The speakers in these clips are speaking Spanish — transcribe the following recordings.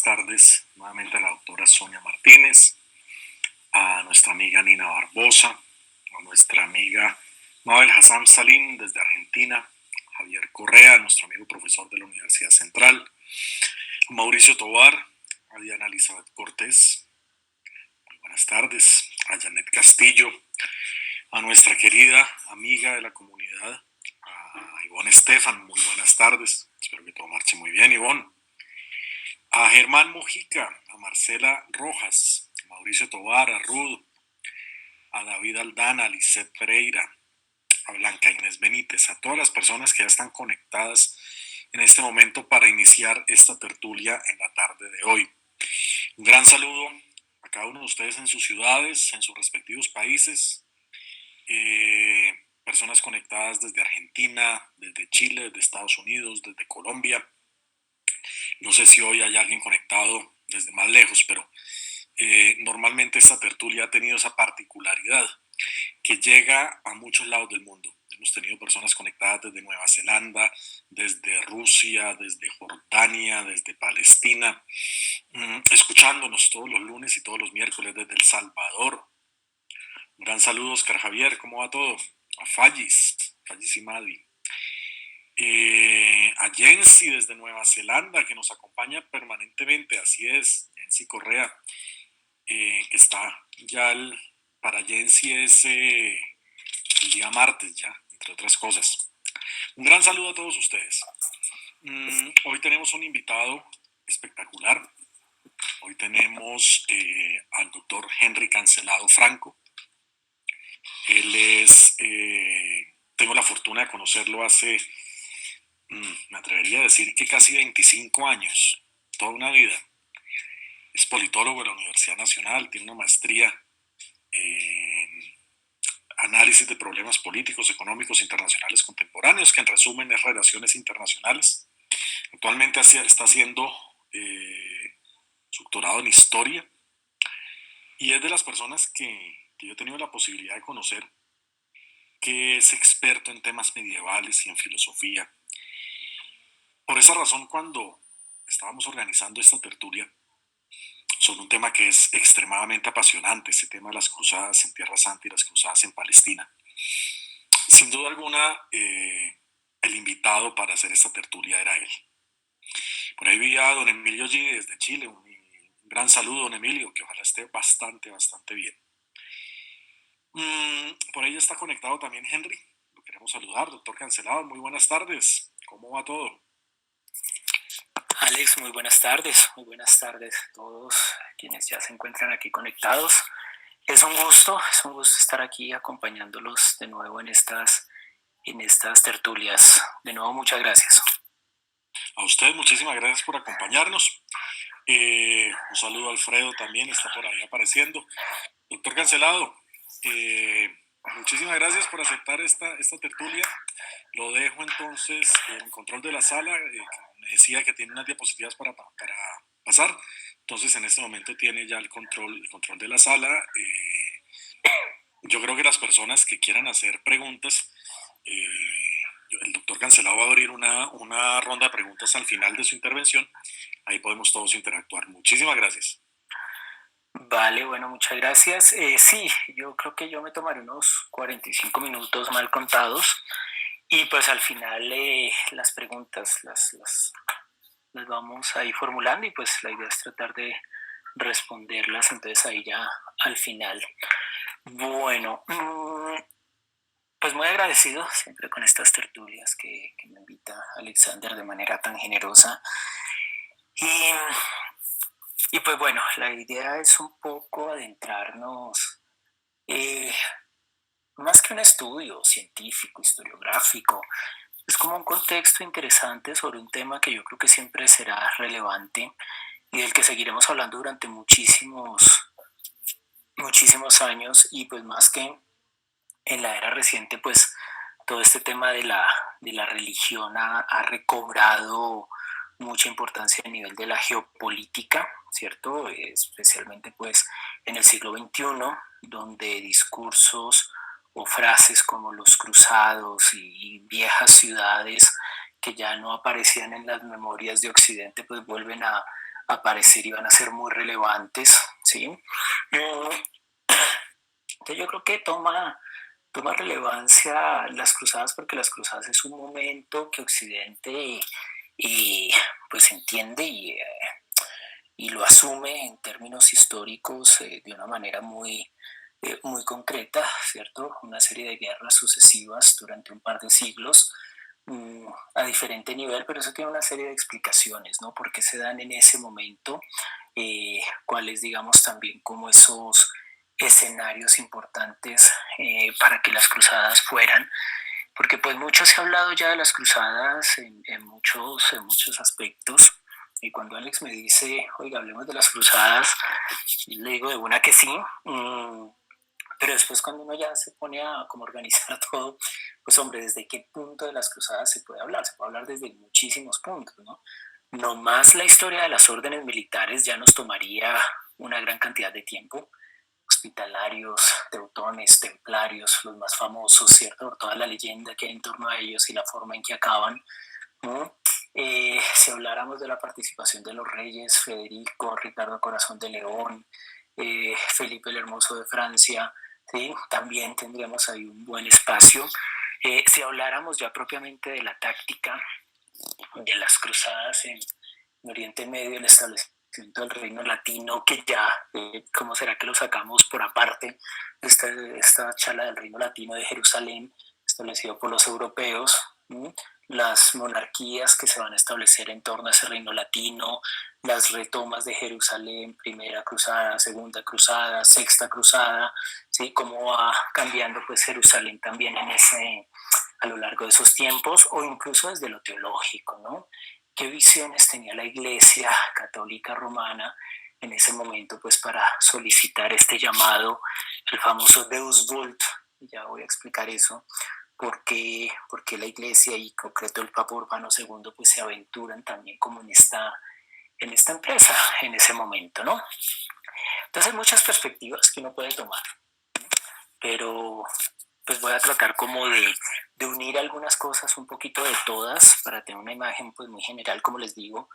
buenas tardes nuevamente a la doctora Sonia Martínez, a nuestra amiga Nina Barbosa, a nuestra amiga Mabel Hassan Salim desde Argentina, Javier Correa, nuestro amigo profesor de la Universidad Central, a Mauricio Tovar, a Diana Elizabeth Cortés, muy buenas tardes, a Janet Castillo, a nuestra querida amiga de la comunidad, a Ivonne Estefan, muy buenas tardes, espero que todo marche muy bien, Ivonne. A Germán Mojica, a Marcela Rojas, a Mauricio Tovar, a Ruth, a David Aldana, a Lisette Pereira, a Blanca Inés Benítez, a todas las personas que ya están conectadas en este momento para iniciar esta tertulia en la tarde de hoy. Un gran saludo a cada uno de ustedes en sus ciudades, en sus respectivos países, personas conectadas desde Argentina, desde Chile, desde Estados Unidos, desde Colombia. No sé si hoy hay alguien conectado desde más lejos, pero normalmente esta tertulia ha tenido esa particularidad que llega a muchos lados del mundo. Hemos tenido personas conectadas desde Nueva Zelanda, desde Rusia, desde Jordania, desde Palestina, escuchándonos todos los lunes y todos los miércoles desde El Salvador. Un gran saludo, Oscar Javier, ¿cómo va todo? A Fallis y Madi. A Jensi desde Nueva Zelanda, que nos acompaña permanentemente, así es, Jensi Correa, que está ya para Jensi es el día martes ya, entre otras cosas. Un gran saludo a todos ustedes. Hoy tenemos un invitado espectacular. Hoy tenemos al doctor Henry Cancelado Franco. Él es, tengo la fortuna de conocerlo hace, me atrevería a decir que casi 25 años, toda una vida. Es politólogo de la Universidad Nacional, tiene una maestría en análisis de problemas políticos, económicos, internacionales contemporáneos, que en resumen es relaciones internacionales. Actualmente está haciendo su doctorado en historia y es de las personas que yo he tenido la posibilidad de conocer, que es experto en temas medievales y en filosofía. Por esa razón, cuando estábamos organizando esta tertulia sobre un tema que es extremadamente apasionante, ese tema de las cruzadas en Tierra Santa y las cruzadas en Palestina, sin duda alguna el invitado para hacer esta tertulia era él. Por ahí vi a don Emilio G desde Chile, un gran saludo, don Emilio, que ojalá esté bastante bien. Por ahí está conectado también Henry, lo queremos saludar, doctor Cancelado, muy buenas tardes, ¿cómo va todo? Alex, muy buenas tardes a todos quienes ya se encuentran aquí conectados. Es un gusto estar aquí acompañándolos de nuevo en estas tertulias. De nuevo, muchas gracias. A usted, muchísimas gracias por acompañarnos. Un saludo a Alfredo también, está por ahí apareciendo. Doctor Cancelado, muchísimas gracias por aceptar esta tertulia. Lo dejo entonces en control de la sala. Me decía que tiene unas diapositivas para pasar. Entonces en este momento tiene ya el control de la sala. Yo creo que las personas que quieran hacer preguntas, el doctor Cancelado va a abrir una ronda de preguntas al final de su intervención. Ahí podemos todos interactuar. Muchísimas gracias. Vale, bueno, muchas gracias. Sí, yo creo que yo me tomaré unos 45 minutos mal contados y pues al final las preguntas las vamos a ir formulando y pues la idea es tratar de responderlas, entonces ahí ya al final. Bueno, pues muy agradecido siempre con estas tertulias que me invita Alexander de manera tan generosa. Y pues bueno, la idea es un poco adentrarnos, más que un estudio científico, historiográfico, es como un contexto interesante sobre un tema que yo creo que siempre será relevante y del que seguiremos hablando durante muchísimos años, y pues más que en la era reciente, pues todo este tema de la religión ha recobrado mucha importancia a nivel de la geopolítica, ¿cierto? Especialmente pues en el siglo XXI, donde discursos o frases como los cruzados y viejas ciudades que ya no aparecían en las memorias de Occidente, pues vuelven a aparecer y van a ser muy relevantes, ¿sí? Entonces yo creo que toma relevancia las cruzadas porque las cruzadas es un momento que Occidente y, pues entiende y lo asume en términos históricos de una manera muy concreta, ¿cierto? Una serie de guerras sucesivas durante un par de siglos a diferente nivel, pero eso tiene una serie de explicaciones, ¿no? ¿Por qué se dan en ese momento? ¿Cuáles, digamos, también como esos escenarios importantes para que las cruzadas fueran? Porque pues mucho se ha hablado ya de las cruzadas en muchos aspectos. Y cuando Alex me dice, oiga, hablemos de las cruzadas, le digo de una que sí, pero después cuando uno ya se pone a como organizar todo, pues hombre, ¿desde qué punto de las cruzadas se puede hablar? Se puede hablar desde muchísimos puntos, ¿no? No más la historia de las órdenes militares ya nos tomaría una gran cantidad de tiempo. Hospitalarios, teutones, templarios, los más famosos, ¿cierto? Por toda la leyenda que hay en torno a ellos y la forma en que acaban, ¿no? Si habláramos de la participación de los reyes, Federico, Ricardo Corazón de León, Felipe el Hermoso de Francia, ¿sí? También tendríamos ahí un buen espacio. Si habláramos ya propiamente de la táctica de las cruzadas en Oriente Medio, el establecimiento del reino latino, que ya, ¿cómo será que lo sacamos por aparte? Esta charla del reino latino de Jerusalén, establecido por los europeos, ¿sí? Las monarquías que se van a establecer en torno a ese reino latino, las retomas de Jerusalén, primera cruzada, segunda cruzada, sexta cruzada, ¿sí? Cómo va cambiando pues Jerusalén también a lo largo de esos tiempos, o incluso desde lo teológico, ¿no? ¿Qué visiones tenía la Iglesia Católica Romana en ese momento pues para solicitar este llamado, el famoso Deus Vult? Ya voy a explicar eso, porque la Iglesia y en concreto el Papa Urbano II pues se aventuran también como en esta empresa en ese momento, ¿no? Entonces hay muchas perspectivas que uno puede tomar, pero pues voy a tratar como de unir algunas cosas, un poquito de todas, para tener una imagen pues muy general, como les digo.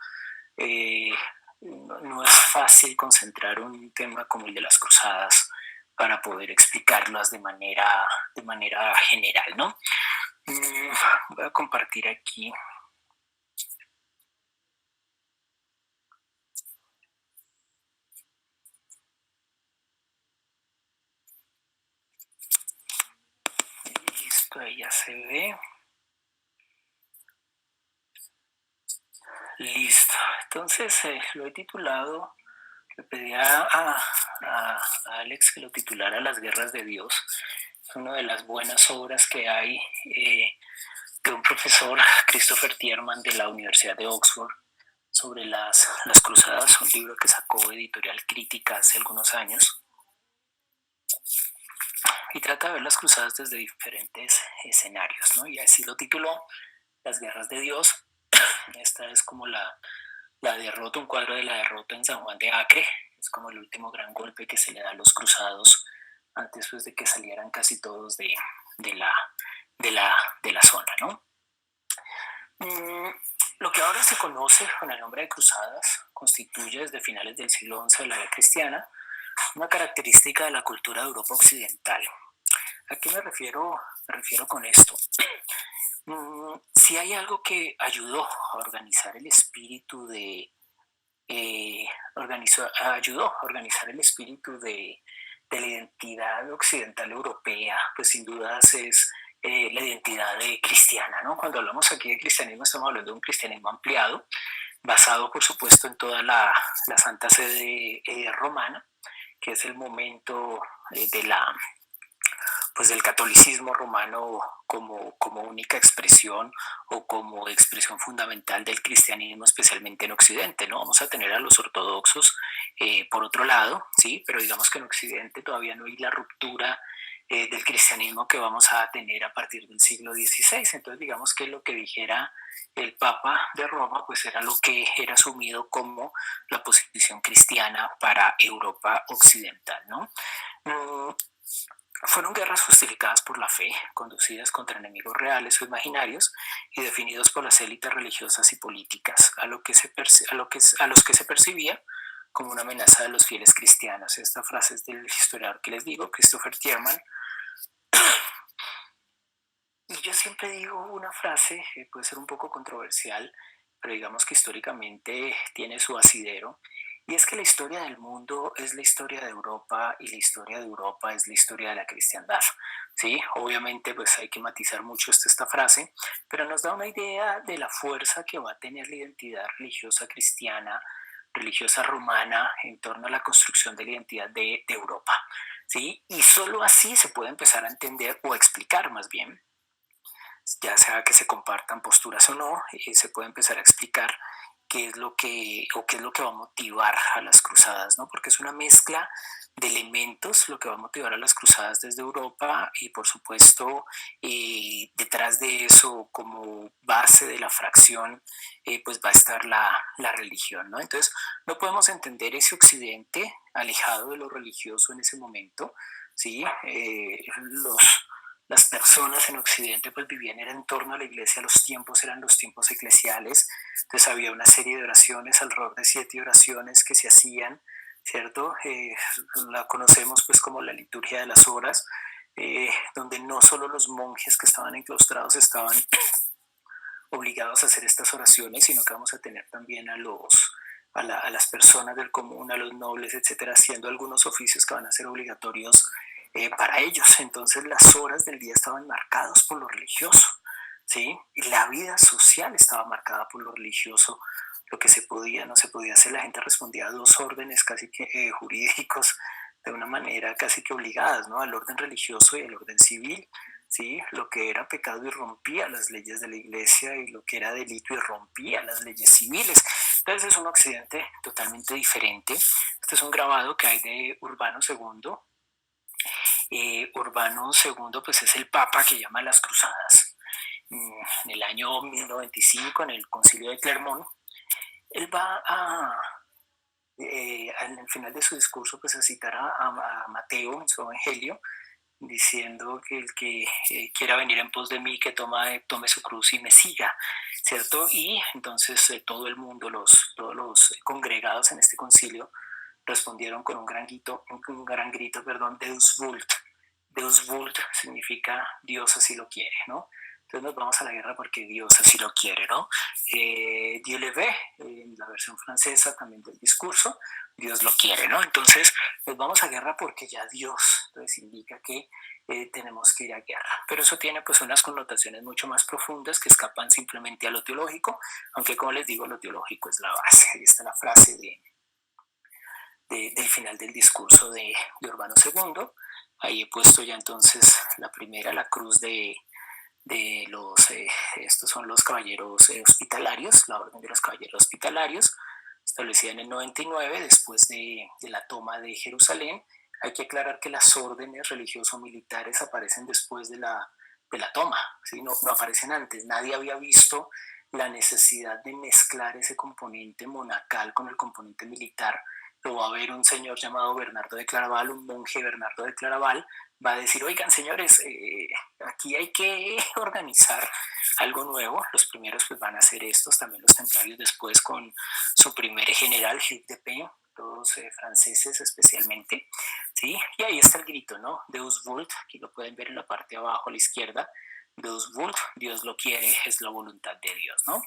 Eh, no es fácil concentrar un tema como el de las cruzadas para poder explicarlas de manera general, ¿no? Voy a compartir aquí. Listo, ahí ya se ve. Listo. Entonces lo he titulado, le pedí a Alex que lo titulara Las Guerras de Dios. Es una de las buenas obras que hay de un profesor, Christopher Tierman, de la Universidad de Oxford, sobre las cruzadas, un libro que sacó Editorial Crítica hace algunos años. Y trata de ver las cruzadas desde diferentes escenarios, ¿no? Y así lo tituló Las Guerras de Dios. Esta es como la derrota, un cuadro de la derrota en San Juan de Acre. Es como el último gran golpe que se le da a los cruzados antes pues, de que salieran casi todos de la zona, ¿no? Lo que ahora se conoce con el nombre de cruzadas constituye desde finales del siglo XI de la era cristiana una característica de la cultura de Europa occidental. ¿A qué me refiero con esto? Si hay algo que ayudó a organizar el espíritu ayudó a organizar el espíritu de la identidad occidental europea, pues sin dudas es la identidad cristiana, ¿no? Cuando hablamos aquí de cristianismo estamos hablando de un cristianismo ampliado, basado por supuesto en toda la Santa Sede romana, que es el momento pues del catolicismo romano como única expresión o como expresión fundamental del cristianismo, especialmente en Occidente, ¿no? Vamos a tener a los ortodoxos por otro lado, sí, pero digamos que en Occidente todavía no hay la ruptura del cristianismo que vamos a tener a partir del siglo XVI. Entonces digamos que lo que dijera el Papa de Roma pues era lo que era asumido como la posición cristiana para Europa occidental, ¿no? Fueron guerras justificadas por la fe, conducidas contra enemigos reales o imaginarios y definidos por las élites religiosas y políticas, a los que se percibía como una amenaza de los fieles cristianos. Esta frase es del historiador que les digo, Christopher Tierman. Y yo siempre digo una frase que puede ser un poco controversial, pero digamos que históricamente tiene su asidero, y es que la historia del mundo es la historia de Europa y la historia de Europa es la historia de la cristiandad. Sí, obviamente pues hay que matizar mucho esta frase, pero nos da una idea de la fuerza que va a tener la identidad religiosa cristiana, religiosa romana en torno a la construcción de la identidad de Europa. ¿Sí? Y solo así se puede empezar a entender o a explicar más bien, ya sea que se compartan posturas o no, se puede empezar a explicar qué es lo que o qué es lo que va a motivar a las cruzadas, ¿no? Porque es una mezcla de elementos lo que va a motivar a las cruzadas desde Europa y por supuesto detrás de eso como base de la fracción pues va a estar la religión, ¿no? Entonces no podemos entender ese occidente alejado de lo religioso en ese momento, ¿sí? Las personas en Occidente pues vivían en torno a la iglesia, los tiempos eran los tiempos eclesiales, entonces había una serie de oraciones, alrededor de 7 oraciones que se hacían, ¿cierto? La conocemos pues como la liturgia de las horas, donde no solo los monjes que estaban enclaustrados estaban obligados a hacer estas oraciones, sino que vamos a tener también a las personas del común, a los nobles, etcétera, haciendo algunos oficios que van a ser obligatorios para ellos. Entonces las horas del día estaban marcadas por lo religioso, ¿sí? Y la vida social estaba marcada por lo religioso, lo que se podía, no se podía hacer. La gente respondía a 2 órdenes casi que jurídicos de una manera casi que obligadas, ¿no? Al orden religioso y al orden civil. ¿Sí? Lo que era pecado irrompía las leyes de la iglesia y lo que era delito irrompía las leyes civiles. Entonces es un occidente totalmente diferente. Este es un grabado que hay de Urbano II. Urbano II pues es el papa que llama a las cruzadas. En el año 1095, en el concilio de Clermont, él va al final de su discurso pues a citar a Mateo en su evangelio, diciendo que el que quiera venir en pos de mí, que tome su cruz y me siga, ¿cierto? Y entonces todo el mundo, todos los congregados en este concilio respondieron con un gran grito, perdón, Deus vult. Deus vult significa Dios así lo quiere, ¿no? Entonces nos vamos a la guerra porque Dios así lo quiere, ¿no? Dieu le veut, en la versión francesa también del discurso, Dios lo quiere, ¿no? Entonces nos vamos a guerra porque ya Dios, entonces indica que tenemos que ir a guerra. Pero eso tiene pues unas connotaciones mucho más profundas que escapan simplemente a lo teológico, aunque como les digo, lo teológico es la base. Ahí está la frase del final del discurso de Urbano II. Ahí he puesto ya entonces la primera, la cruz de los, estos son los caballeros hospitalarios, la orden de los caballeros hospitalarios, establecida en el 99 después de la toma de Jerusalén. Hay que aclarar que las órdenes religioso-militares aparecen después de la toma, ¿sí? No aparecen antes. Nadie había visto la necesidad de mezclar ese componente monacal con el componente militar. Lo va a ver un señor llamado Bernardo de Claraval, un monje Bernardo de Claraval, va a decir, oigan señores, aquí hay que organizar algo nuevo. Los primeros pues van a ser estos, también los templarios después con su primer general, Hugh de Payne, todos franceses especialmente, ¿sí? Y ahí está el grito, ¿no? Deus vult, aquí lo pueden ver en la parte de abajo a la izquierda, Deus vult, Dios lo quiere, es la voluntad de Dios, ¿no?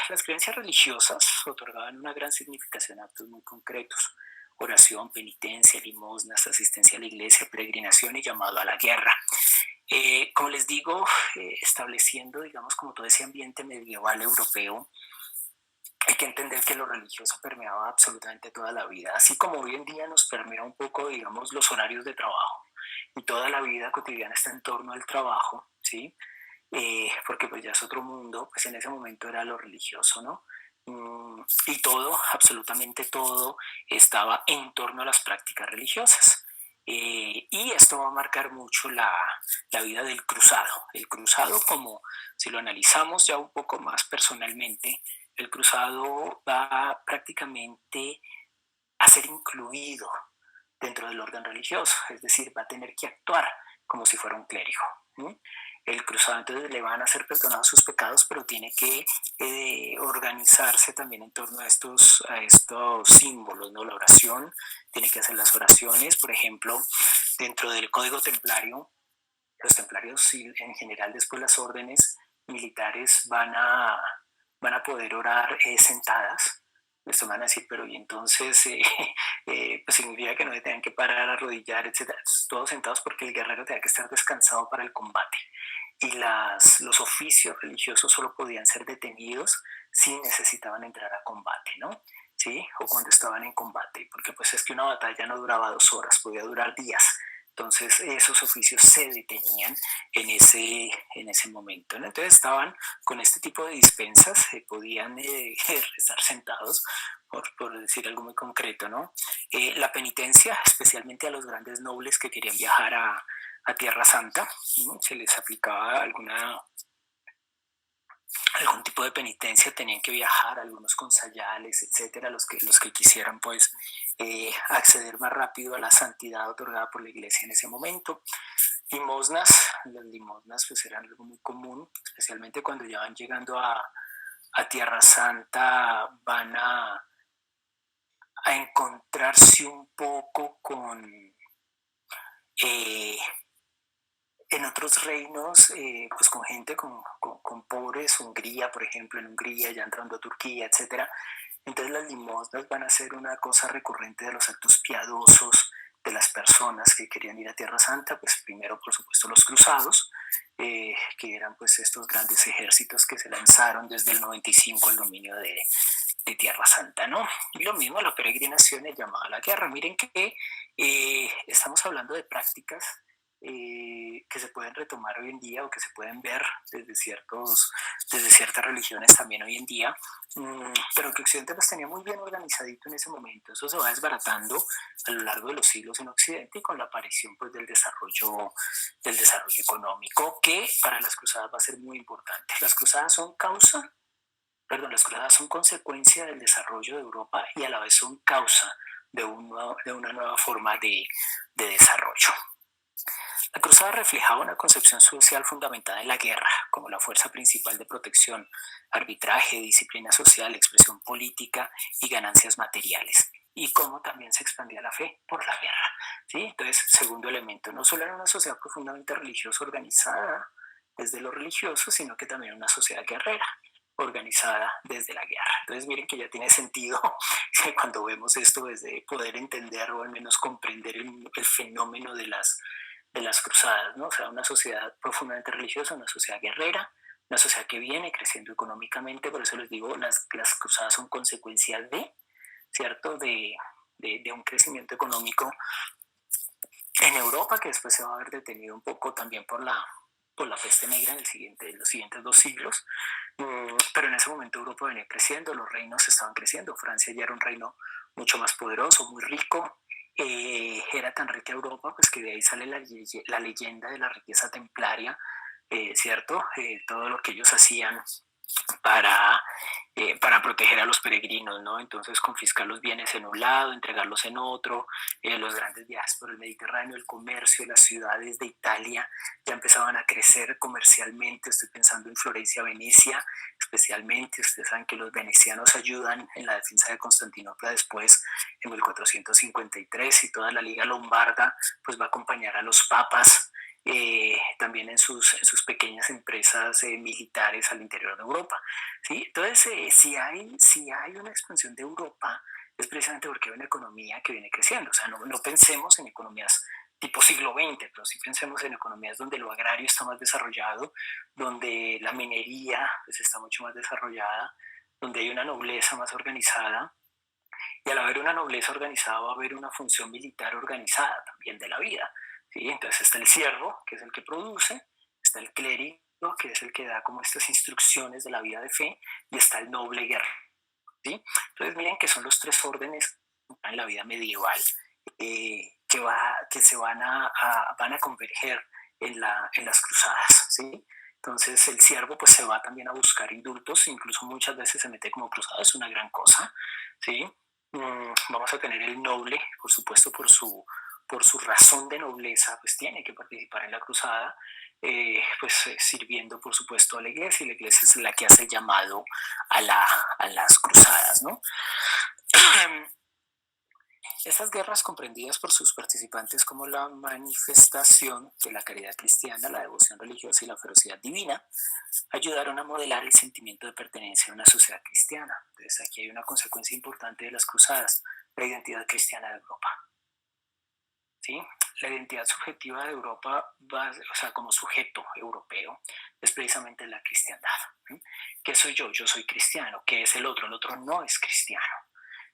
Las creencias religiosas otorgaban una gran significación a actos muy concretos: oración, penitencia, limosnas, asistencia a la iglesia, peregrinación y llamado a la guerra. Como les digo, estableciendo, digamos, como todo ese ambiente medieval europeo, hay que entender que lo religioso permeaba absolutamente toda la vida, así como hoy en día nos permea un poco, digamos, los horarios de trabajo y toda la vida cotidiana está en torno al trabajo, ¿sí? Porque pues ya es otro mundo, pues en ese momento era lo religioso, ¿no? Y todo, absolutamente todo, estaba en torno a las prácticas religiosas. Y esto va a marcar mucho la vida del cruzado. El cruzado, como si lo analizamos ya un poco más personalmente, el cruzado va prácticamente a ser incluido dentro del orden religioso, es decir, va a tener que actuar como si fuera un clérigo. El cruzado entonces le van a ser perdonados sus pecados, pero tiene que organizarse también en torno a estos símbolos, ¿no? La oración, tiene que hacer las oraciones, por ejemplo, dentro del código templario, los templarios en general después las órdenes militares van a poder orar sentadas. Esto van a decir, pero y entonces pues significa que no se tengan que parar, arrodillar, etcétera, todos sentados porque el guerrero tenía que estar descansado para el combate. Y los oficios religiosos solo podían ser detenidos si necesitaban entrar a combate, ¿no? ¿Sí? O cuando estaban en combate, porque pues es que una batalla no duraba 2 horas, podía durar días. Entonces esos oficios se detenían en ese momento, ¿no? Entonces estaban con este tipo de dispensas, podían estar sentados, por decir algo muy concreto, ¿no? La penitencia, especialmente a los grandes nobles que querían viajar a Tierra Santa, ¿no? Se les aplicaba algún tipo de penitencia, tenían que viajar, algunos con sayales, etcétera, los que quisieran pues acceder más rápido a la santidad otorgada por la iglesia en ese momento. Limosnas, las limosnas pues eran algo muy común, especialmente cuando ya van llegando a Tierra Santa, van a encontrarse un poco eh, en otros reinos, pues con gente, con pobres, Hungría, por ejemplo, en Hungría, ya entrando a Turquía, etcétera. Entonces las limosnas van a ser una cosa recurrente de los actos piadosos de las personas que querían ir a Tierra Santa, pues primero por supuesto los cruzados, que eran pues estos grandes ejércitos que se lanzaron desde el 95 al dominio de Tierra Santa, ¿no? Y lo mismo la peregrinación es llamada a la guerra. Miren que estamos hablando de prácticas que se pueden retomar hoy en día o que se pueden ver desde ciertas religiones también hoy en día, pero que Occidente pues tenía muy bien organizadito en ese momento. Eso se va desbaratando a lo largo de los siglos en Occidente y con la aparición pues del desarrollo económico, que para las cruzadas va a ser muy importante. Las cruzadas son las cruzadas son consecuencia del desarrollo de Europa y a la vez son causa de una nueva forma de desarrollo. La cruzada reflejaba una concepción social fundamentada en la guerra como la fuerza principal de protección, arbitraje, disciplina social, expresión política y ganancias materiales, y cómo también se expandía la fe por la guerra. ¿Sí? Entonces, segundo elemento, no solo era una sociedad profundamente religiosa organizada desde lo religioso, sino que también una sociedad guerrera organizada desde la guerra. Entonces miren que ya tiene sentido que cuando vemos esto desde poder entender o al menos comprender el fenómeno de las cruzadas, ¿no? O sea, una sociedad profundamente religiosa, una sociedad guerrera, una sociedad que viene creciendo económicamente, por eso les digo, las cruzadas son consecuencia ¿cierto? De un crecimiento económico en Europa, que después se va a ver detenido un poco también por la peste negra en los siguientes 2 siglos, pero en ese momento Europa venía creciendo, los reinos estaban creciendo, Francia ya era un reino mucho más poderoso, muy rico, era tan rica Europa, pues que de ahí sale la leyenda de la riqueza templaria, ¿cierto? Todo lo que ellos hacían para, para proteger a los peregrinos, ¿no? Entonces confiscar los bienes en un lado, entregarlos en otro, los grandes viajes por el Mediterráneo, el comercio, las ciudades de Italia ya empezaban a crecer comercialmente, estoy pensando en Florencia, Venecia, especialmente, ustedes saben que los venecianos ayudan en la defensa de Constantinopla después, en 1453, y toda la Liga Lombarda pues va a acompañar a los papas también en sus pequeñas empresas militares al interior de Europa. ¿Sí? Entonces, si hay una expansión de Europa, es precisamente porque hay una economía que viene creciendo. O sea, no pensemos en economías tipo siglo XX, pero sí pensemos en economías donde lo agrario está más desarrollado, donde la minería pues, está mucho más desarrollada, donde hay una nobleza más organizada, y al haber una nobleza organizada va a haber una función militar organizada también de la vida. ¿Sí? Entonces está el siervo, que es el que produce, está el clérigo, que es el que da como estas instrucciones de la vida de fe, y está el noble guerrero. ¿Sí? Entonces miren que son los 3 órdenes en la vida medieval que se van van a converger en las cruzadas. ¿Sí? Entonces el siervo pues se va también a buscar indultos, incluso muchas veces se mete como cruzado, es una gran cosa. ¿Sí? Vamos a tener el noble, por supuesto, por su razón de nobleza, pues tiene que participar en la cruzada, sirviendo, por supuesto, a la iglesia, y la iglesia es la que hace el llamado a las cruzadas, ¿no? Estas guerras, comprendidas por sus participantes como la manifestación de la caridad cristiana, la devoción religiosa y la ferocidad divina, ayudaron a modelar el sentimiento de pertenencia a una sociedad cristiana. Entonces aquí hay una consecuencia importante de las cruzadas: la identidad cristiana de Europa. ¿Sí? La identidad subjetiva de Europa, o sea, como sujeto europeo, es precisamente la cristiandad. ¿Sí? ¿Qué soy yo? Yo soy cristiano. ¿Qué es el otro? El otro no es cristiano.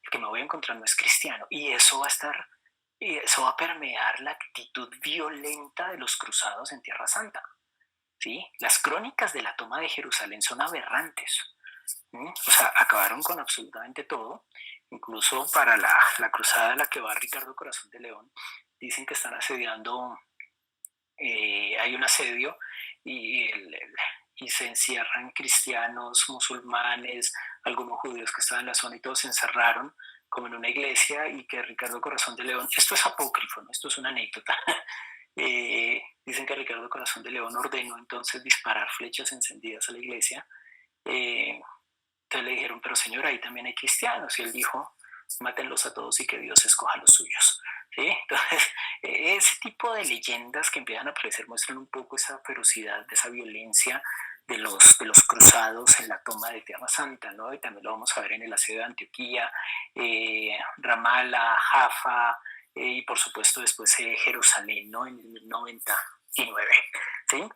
El que me voy a encontrar no es cristiano. Y eso va a permear la actitud violenta de los cruzados en Tierra Santa. ¿Sí? Las crónicas de la toma de Jerusalén son aberrantes. ¿Sí? O sea, acabaron con absolutamente todo. Incluso para la cruzada a la que va Ricardo Corazón de León, dicen que están asediando, hay un asedio y se encierran cristianos, musulmanes, algunos judíos que estaban en la zona, y todos se encerraron como en una iglesia, y que Ricardo Corazón de León, esto es apócrifo, ¿no? Esto es una anécdota, dicen que Ricardo Corazón de León ordenó entonces disparar flechas encendidas a la iglesia. Entonces le dijeron, pero señor, ahí también hay cristianos, y él dijo, mátenlos a todos y que Dios escoja los suyos. ¿Sí? Entonces, ese tipo de leyendas que empiezan a aparecer muestran un poco esa ferocidad, esa violencia de los cruzados en la toma de Tierra Santa, ¿no? Y también lo vamos a ver en el asedio de Antioquía, Ramala, Jaffa, y por supuesto después Jerusalén, ¿no? En el 99. ¿Sí?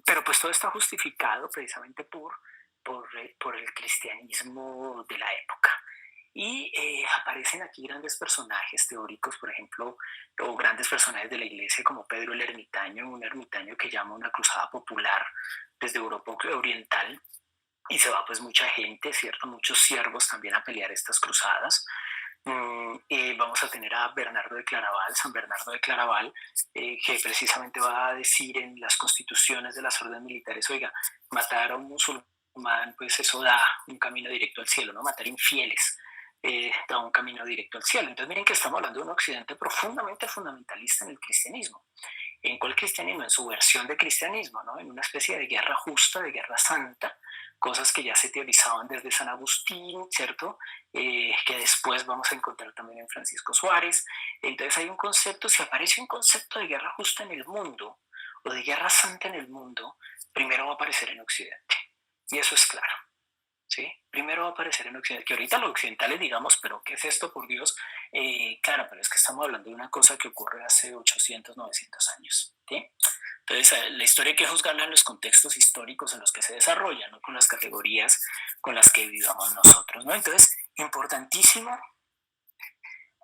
Pero pues todo está justificado precisamente por el cristianismo de la época. Y aparecen aquí grandes personajes teóricos, por ejemplo, o grandes personajes de la iglesia como Pedro el Ermitaño, un ermitaño que llama una cruzada popular desde Europa Oriental, y se va pues mucha gente, ¿cierto? Muchos siervos también a pelear estas cruzadas. Vamos a tener a Bernardo de Claraval, San Bernardo de Claraval, que precisamente va a decir en las constituciones de las órdenes militares, oiga, matar a un musulmán, pues eso da un camino directo al cielo, ¿no? Matar infieles da un camino directo al cielo. Entonces miren que estamos hablando de un occidente profundamente fundamentalista en el cristianismo. ¿En cuál cristianismo? En su versión de cristianismo, ¿no? En una especie de guerra justa, de guerra santa, cosas que ya se teorizaban desde San Agustín, ¿cierto? Que después vamos a encontrar también en Francisco Suárez. Entonces hay un concepto, si aparece un concepto de guerra justa en el mundo, o de guerra santa en el mundo, primero va a aparecer en Occidente. Y eso es claro. ¿Sí? Primero va a aparecer en Occidente, que ahorita los occidentales digamos, pero ¿qué es esto, por Dios? Claro, pero es que estamos hablando de una cosa que ocurre hace 800, 900 años. ¿Sí? Entonces, la historia hay que juzgarla en los contextos históricos en los que se desarrolla, no con las categorías con las que vivamos nosotros, ¿no? Entonces, importantísimo,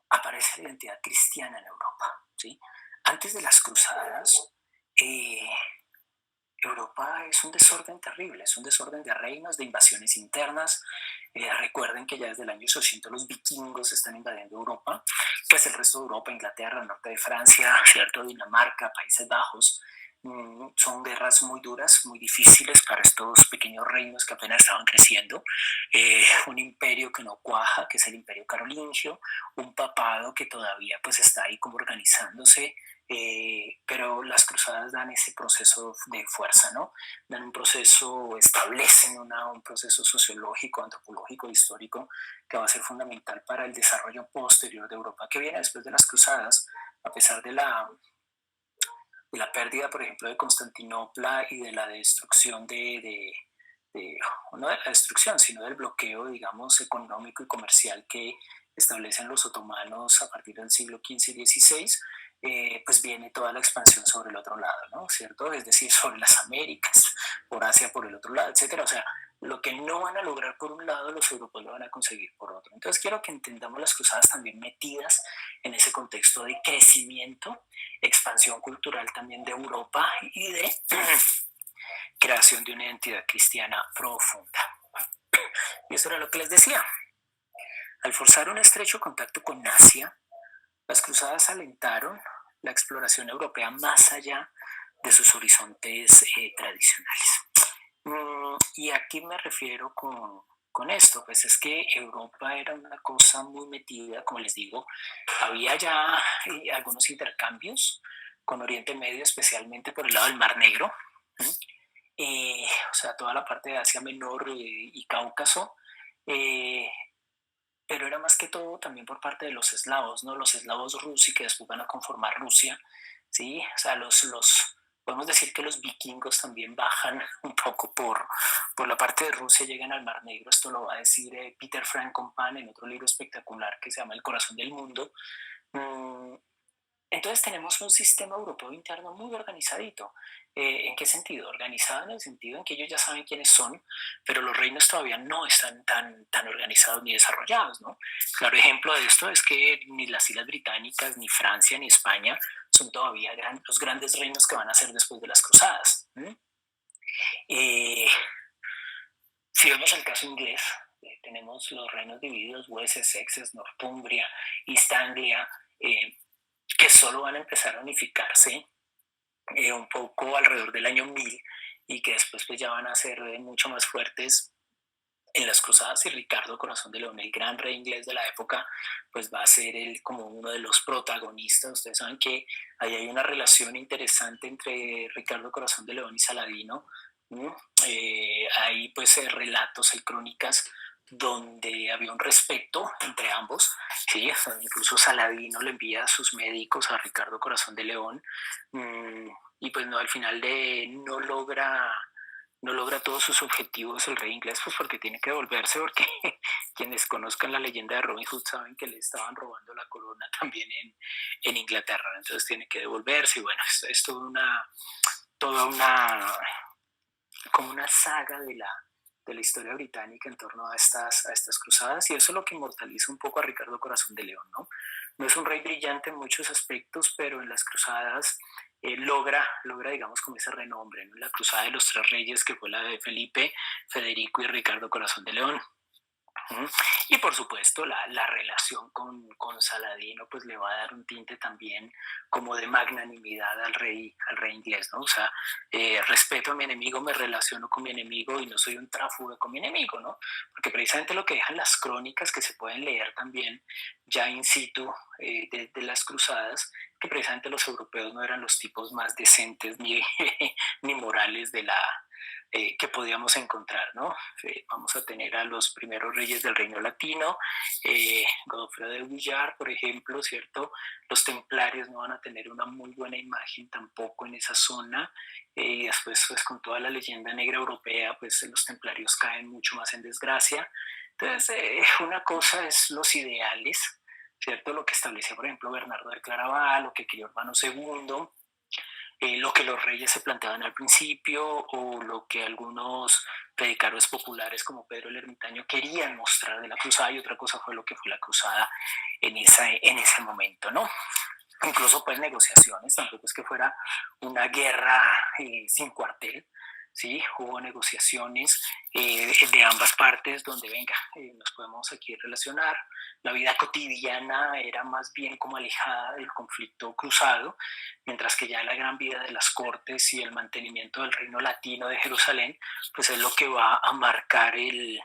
aparece la identidad cristiana en Europa, ¿sí? Antes de las cruzadas, Europa es un desorden terrible, es un desorden de reinos, de invasiones internas. Recuerden que ya desde el año 800 los vikingos están invadiendo Europa, pues el resto de Europa, Inglaterra, el norte de Francia, cierto, Dinamarca, Países Bajos. Son guerras muy duras, muy difíciles para estos pequeños reinos que apenas estaban creciendo. Un imperio que no cuaja, que es el imperio carolingio, un papado que todavía pues está ahí como organizándose. Pero las cruzadas dan ese proceso de fuerza, ¿no? Dan un proceso, establecen un proceso sociológico, antropológico, histórico, que va a ser fundamental para el desarrollo posterior de Europa, que viene después de las cruzadas, a pesar de la pérdida, por ejemplo, de Constantinopla y de la destrucción no de la destrucción, sino del bloqueo, digamos, económico y comercial que establecen los otomanos a partir del siglo XV y XVI. Pues viene toda la expansión sobre el otro lado, ¿no? ¿Cierto? Es decir, sobre las Américas, por Asia por el otro lado, etcétera. O sea, lo que no van a lograr por un lado, los europeos lo van a conseguir por otro. Entonces quiero que entendamos las cruzadas también metidas en ese contexto de crecimiento, expansión cultural también de Europa y de creación de una identidad cristiana profunda. Y eso era lo que les decía. Al forzar un estrecho contacto con Asia, las cruzadas alentaron la exploración europea más allá de sus horizontes tradicionales. Y aquí me refiero con con esto? Pues es que Europa era una cosa muy metida, como les digo, había ya algunos intercambios con Oriente Medio, especialmente por el lado del Mar Negro, ¿sí? O sea, toda la parte de Asia Menor y Cáucaso, eh, pero era más que todo también por parte de los eslavos, ¿no? Los eslavos rusos que después van a conformar Rusia, ¿sí? O sea, podemos decir que los vikingos también bajan un poco por la parte de Rusia, llegan al Mar Negro. Esto lo va a decir Peter Frankopan en otro libro espectacular que se llama El corazón del mundo. Mm, entonces tenemos un sistema europeo interno muy organizadito. ¿En qué sentido? Organizado en el sentido en que ellos ya saben quiénes son, pero los reinos todavía no están tan organizados ni desarrollados, ¿no? Claro ejemplo de esto es que ni las Islas Británicas, ni Francia, ni España son todavía los grandes reinos que van a ser después de las cruzadas. Eh, si vemos el caso inglés, tenemos los reinos divididos, Wessex, Essex, Northumbria, East Anglia, que solo van a empezar a unificarse un poco alrededor del año 1000 y que después pues ya van a ser mucho más fuertes en las cruzadas. Y Ricardo Corazón de León, el gran rey inglés de la época, pues va a ser él como uno de los protagonistas. Ustedes saben que ahí hay una relación interesante entre Ricardo Corazón de León y Saladino. Hay pues relatos, hay crónicas donde había un respeto entre ambos, ¿sí? Incluso Saladino le envía a sus médicos a Ricardo Corazón de León, y pues no, al final no logra todos sus objetivos el rey inglés, pues porque tiene que devolverse, porque quienes conozcan la leyenda de Robin Hood saben que le estaban robando la corona también en Inglaterra, entonces tiene que devolverse. Y bueno, es toda una, como una saga de la historia británica en torno a estas cruzadas, y eso es lo que inmortaliza un poco a Ricardo Corazón de León, ¿no? No es un rey brillante en muchos aspectos, pero en las cruzadas logra, digamos, como ese renombre, ¿no? La cruzada de los tres reyes, que fue la de Felipe, Federico y Ricardo Corazón de León. Y por supuesto la relación con Saladino pues le va a dar un tinte también como de magnanimidad al rey inglés, ¿no? O sea, respeto a mi enemigo, me relaciono con mi enemigo y no soy un tráfugo con mi enemigo, ¿no? Porque precisamente lo que dejan las crónicas que se pueden leer también ya in situ de las cruzadas, que precisamente los europeos no eran los tipos más decentes ni morales que podíamos encontrar, ¿no? Vamos a tener a los primeros reyes del reino latino, Godofredo de Bouillard, por ejemplo, ¿cierto? Los templarios no van a tener una muy buena imagen tampoco en esa zona, y después pues con toda la leyenda negra europea, pues los templarios caen mucho más en desgracia. Entonces, una cosa es los ideales, ¿cierto? Lo que establecía, por ejemplo, Bernardo de Claraval, lo que quería Urbano II, lo que los reyes se planteaban al principio o lo que algunos predicadores populares como Pedro el Ermitaño querían mostrar de la cruzada, y otra cosa fue lo que fue la cruzada en ese momento, ¿no? Incluso pues negociaciones, tampoco es que fuera una guerra sin cuartel, ¿sí? Hubo negociaciones de ambas partes donde, venga, nos podemos aquí relacionar. La vida cotidiana era más bien como alejada del conflicto cruzado, mientras que ya la gran vida de las cortes y el mantenimiento del reino latino de Jerusalén, pues es lo que va a marcar el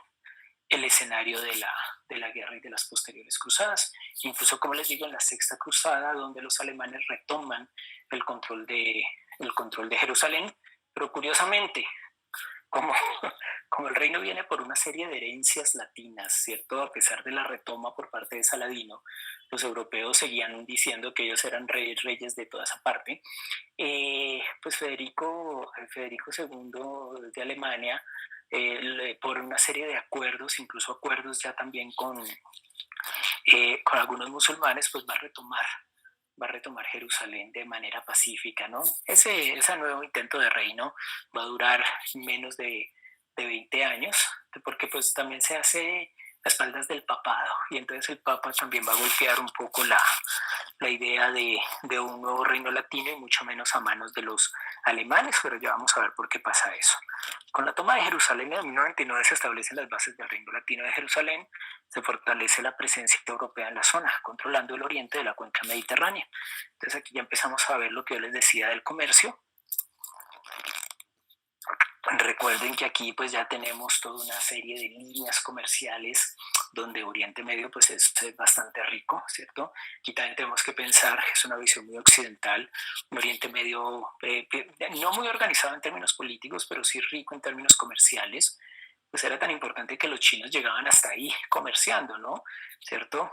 escenario de la guerra y de las posteriores cruzadas. Incluso, como les digo, en la Sexta Cruzada, donde los alemanes retoman el el control de Jerusalén, pero curiosamente, como, como el reino viene por una serie de herencias latinas, ¿cierto? A pesar de la retoma por parte de Saladino, los europeos seguían diciendo que ellos eran reyes de toda esa parte. Pues Federico II de Alemania, por una serie de acuerdos, incluso acuerdos ya también con algunos musulmanes, pues va a retomar Jerusalén de manera pacífica, ¿no? Ese nuevo intento de reino va a durar menos de 20 años, porque pues también se hace a espaldas del papado, y entonces el papa también va a golpear un poco la idea de un nuevo reino latino, y mucho menos a manos de los alemanes, pero ya vamos a ver por qué pasa eso. Con la toma de Jerusalén en 1099 se establecen las bases del reino latino de Jerusalén, se fortalece la presencia europea en la zona, controlando el oriente de la cuenca mediterránea. Entonces aquí ya empezamos a ver lo que yo les decía del comercio. Recuerden que aquí pues ya tenemos toda una serie de líneas comerciales donde Oriente Medio pues es bastante rico, ¿cierto? Aquí también tenemos que pensar, es una visión muy occidental, un Oriente Medio no muy organizado en términos políticos, pero sí rico en términos comerciales. Pues era tan importante que los chinos llegaban hasta ahí comerciando, ¿no? ¿Cierto?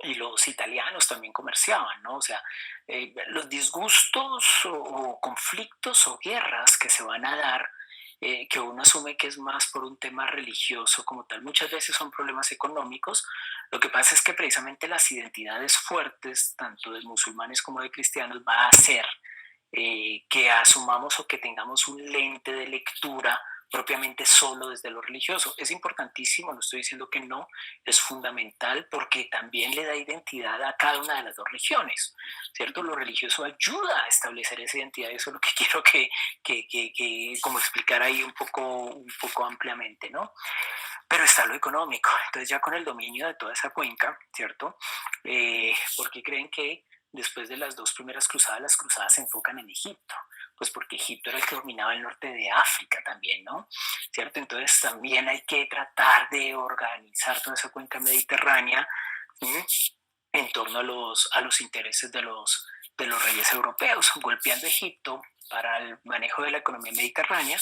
Y los italianos también comerciaban, ¿no? O sea, los disgustos o conflictos o guerras que se van a dar, que uno asume que es más por un tema religioso como tal, muchas veces son problemas económicos. Lo que pasa es que precisamente las identidades fuertes, tanto de musulmanes como de cristianos, va a hacer que asumamos o que tengamos un lente de lectura propiamente solo desde lo religioso. Es importantísimo, no estoy diciendo que no, es fundamental porque también le da identidad a cada una de las dos regiones, ¿cierto? Lo religioso ayuda a establecer esa identidad, eso es lo que quiero que como explicar ahí un poco ampliamente, ¿no? Pero está lo económico, entonces ya con el dominio de toda esa cuenca, ¿cierto? ¿Por qué creen que después de las dos primeras cruzadas, las cruzadas se enfocan en Egipto? Pues porque Egipto era el que dominaba el norte de África también, ¿no? ¿Cierto? Entonces también hay que tratar de organizar toda esa cuenca mediterránea, ¿sí? En torno a los intereses de los reyes europeos, golpeando Egipto para el manejo de la economía mediterránea.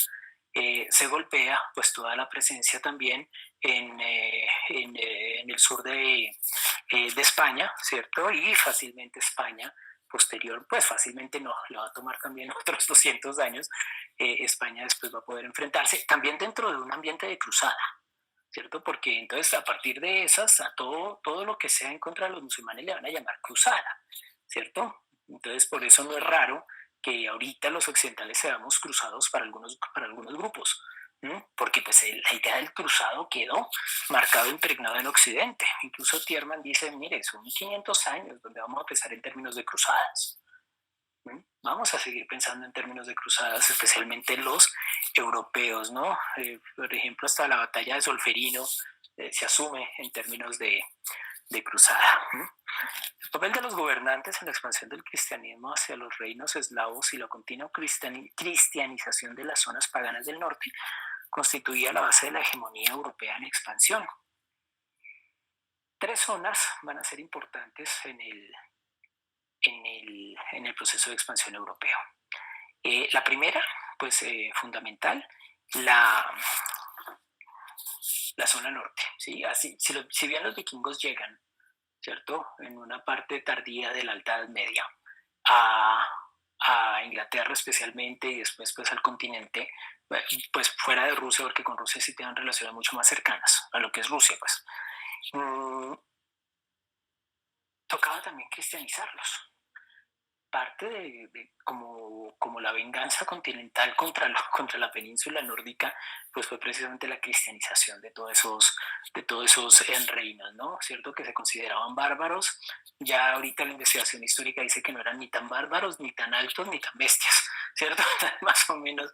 Se golpea pues toda la presencia también en el sur de España, ¿cierto? Y fácilmente España posterior, pues fácilmente no, le va a tomar también otros 200 años, España después va a poder enfrentarse también dentro de un ambiente de cruzada, ¿cierto? Porque entonces a partir de esas, a todo lo que sea en contra de los musulmanes le van a llamar cruzada, ¿cierto? Entonces por eso no es raro que ahorita los occidentales seamos cruzados para algunos grupos, ¿no? Porque pues la idea del cruzado quedó marcado, impregnado en Occidente. Incluso Tierman dice, mire, son 500 años donde vamos a pensar en términos de cruzadas. Vamos a seguir pensando en términos de cruzadas, especialmente los europeos, ¿no? Por ejemplo, hasta la batalla de Solferino se asume en términos de cruzada. El papel de los gobernantes en la expansión del cristianismo hacia los reinos eslavos y la continua cristianización de las zonas paganas del norte constituía la base de la hegemonía europea en expansión. Tres zonas van a ser importantes en el proceso de expansión europeo. La primera, pues fundamental, la, la zona norte. ¿Sí? Así, si bien los vikingos llegan, ¿cierto? En una parte tardía de la Alta Edad Media a Inglaterra especialmente y después pues al continente, pues fuera de Rusia, porque con Rusia sí tienen relaciones mucho más cercanas a lo que es Rusia, pues. Tocaba también cristianizarlos. Parte como la venganza continental contra la península nórdica, pues fue precisamente la cristianización de todos esos reinos, ¿no? ¿Cierto? Que se consideraban bárbaros. Ya ahorita la investigación histórica dice que no eran ni tan bárbaros, ni tan altos, ni tan bestias, ¿cierto? Más o menos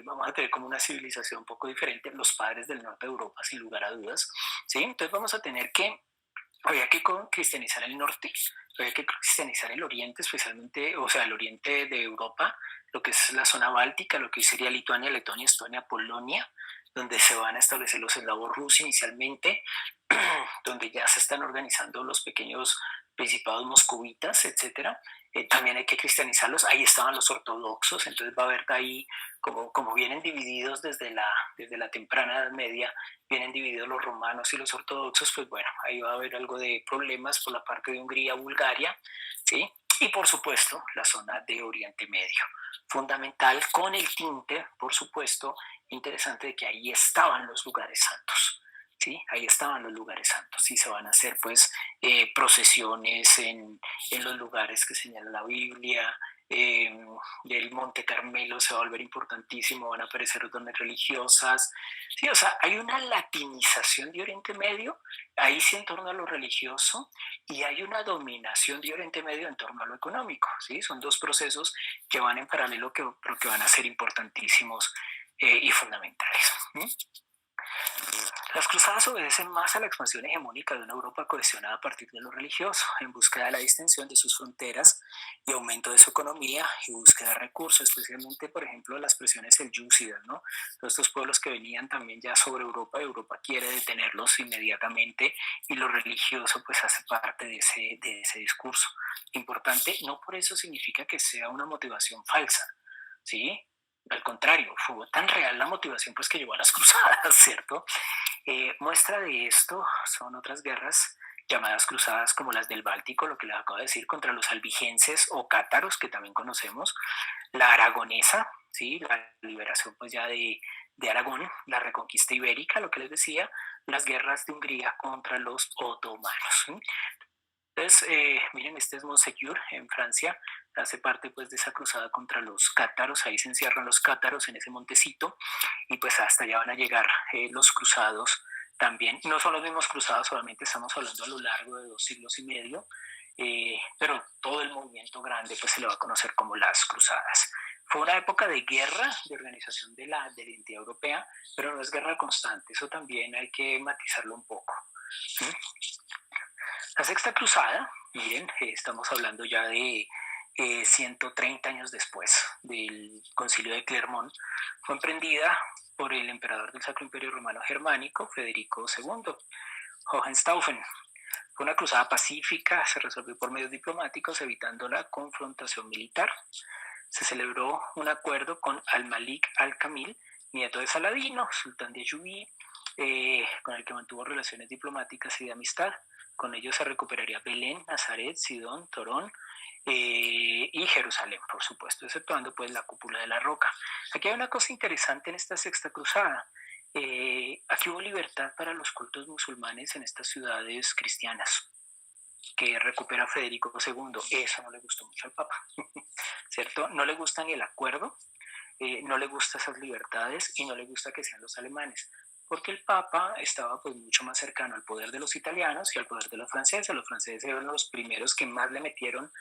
vamos a tener como una civilización un poco diferente, los padres del norte de Europa, sin lugar a dudas, ¿sí? Entonces vamos a tener que había que cristianizar el norte, había que cristianizar el oriente, especialmente, o sea, el oriente de Europa, lo que es la zona báltica, lo que sería Lituania, Letonia, Estonia, Polonia, donde se van a establecer los eslavos rusos inicialmente, donde ya se están organizando los pequeños principados moscovitas, etcétera. También hay que cristianizarlos, ahí estaban los ortodoxos, entonces va a haber ahí, como vienen divididos desde la temprana Edad Media, vienen divididos los romanos y los ortodoxos, pues bueno, ahí va a haber algo de problemas por la parte de Hungría, Bulgaria, ¿sí? Y por supuesto, la zona de Oriente Medio. Fundamental con el tinte, por supuesto, interesante de que ahí estaban los lugares santos. ¿Sí? Ahí estaban los lugares santos y se van a hacer pues procesiones en los lugares que señala la Biblia. El Monte Carmelo se va a volver importantísimo, van a aparecer órdenes religiosas. Sí, o sea, hay una latinización de Oriente Medio, ahí sí en torno a lo religioso, y hay una dominación de Oriente Medio en torno a lo económico. ¿Sí? Son dos procesos que van en paralelo, pero que van a ser importantísimos y fundamentales. ¿Sí? Las cruzadas obedecen más a la expansión hegemónica de una Europa cohesionada a partir de lo religioso, en búsqueda de la distensión de sus fronteras y aumento de su economía y búsqueda de recursos, especialmente, por ejemplo, las presiones seljúcidas, ¿no? Todos estos pueblos que venían también ya sobre Europa, Europa quiere detenerlos inmediatamente y lo religioso pues hace parte de ese discurso. Importante, no por eso significa que sea una motivación falsa, ¿sí? Al contrario, fue tan real la motivación pues que llevó a las cruzadas, ¿cierto? Muestra de esto son otras guerras llamadas cruzadas como las del Báltico, lo que les acabo de decir, contra los albigenses o cátaros, que también conocemos, la aragonesa, ¿sí? La liberación pues ya de Aragón, la reconquista ibérica, lo que les decía, las guerras de Hungría contra los otomanos. ¿Sí? Entonces, miren, este es Montségur en Francia, hace parte pues de esa cruzada contra los cátaros, ahí se encierran los cátaros en ese montecito y pues hasta allá van a llegar los cruzados también. No son los mismos cruzados, solamente estamos hablando a lo largo de 2 siglos y medio, pero todo el movimiento grande pues se le va a conocer como las cruzadas. Fue una época de guerra, de organización de la identidad europea, pero no es guerra constante, eso también hay que matizarlo un poco. ¿Sí? La Sexta Cruzada, miren, estamos hablando ya de 130 años después del Concilio de Clermont, fue emprendida por el emperador del Sacro Imperio Romano Germánico, Federico II, Hohenstaufen. Fue una cruzada pacífica, se resolvió por medios diplomáticos, evitando la confrontación militar. Se celebró un acuerdo con Al-Malik al-Kamil, nieto de Saladino, sultán de Ayubí, con el que mantuvo relaciones diplomáticas y de amistad. Con ellos se recuperaría Belén, Nazaret, Sidón, Torón y Jerusalén, por supuesto, exceptuando pues la cúpula de la roca. Aquí hay una cosa interesante en esta Sexta Cruzada. Aquí hubo libertad para los cultos musulmanes en estas ciudades cristianas que recupera Federico II. Eso no le gustó mucho al Papa, ¿cierto? No le gusta ni el acuerdo, no le gusta esas libertades y no le gusta que sean los alemanes, porque el Papa estaba pues mucho más cercano al poder de los italianos y al poder de los franceses. Los franceses eran los primeros que más le metieron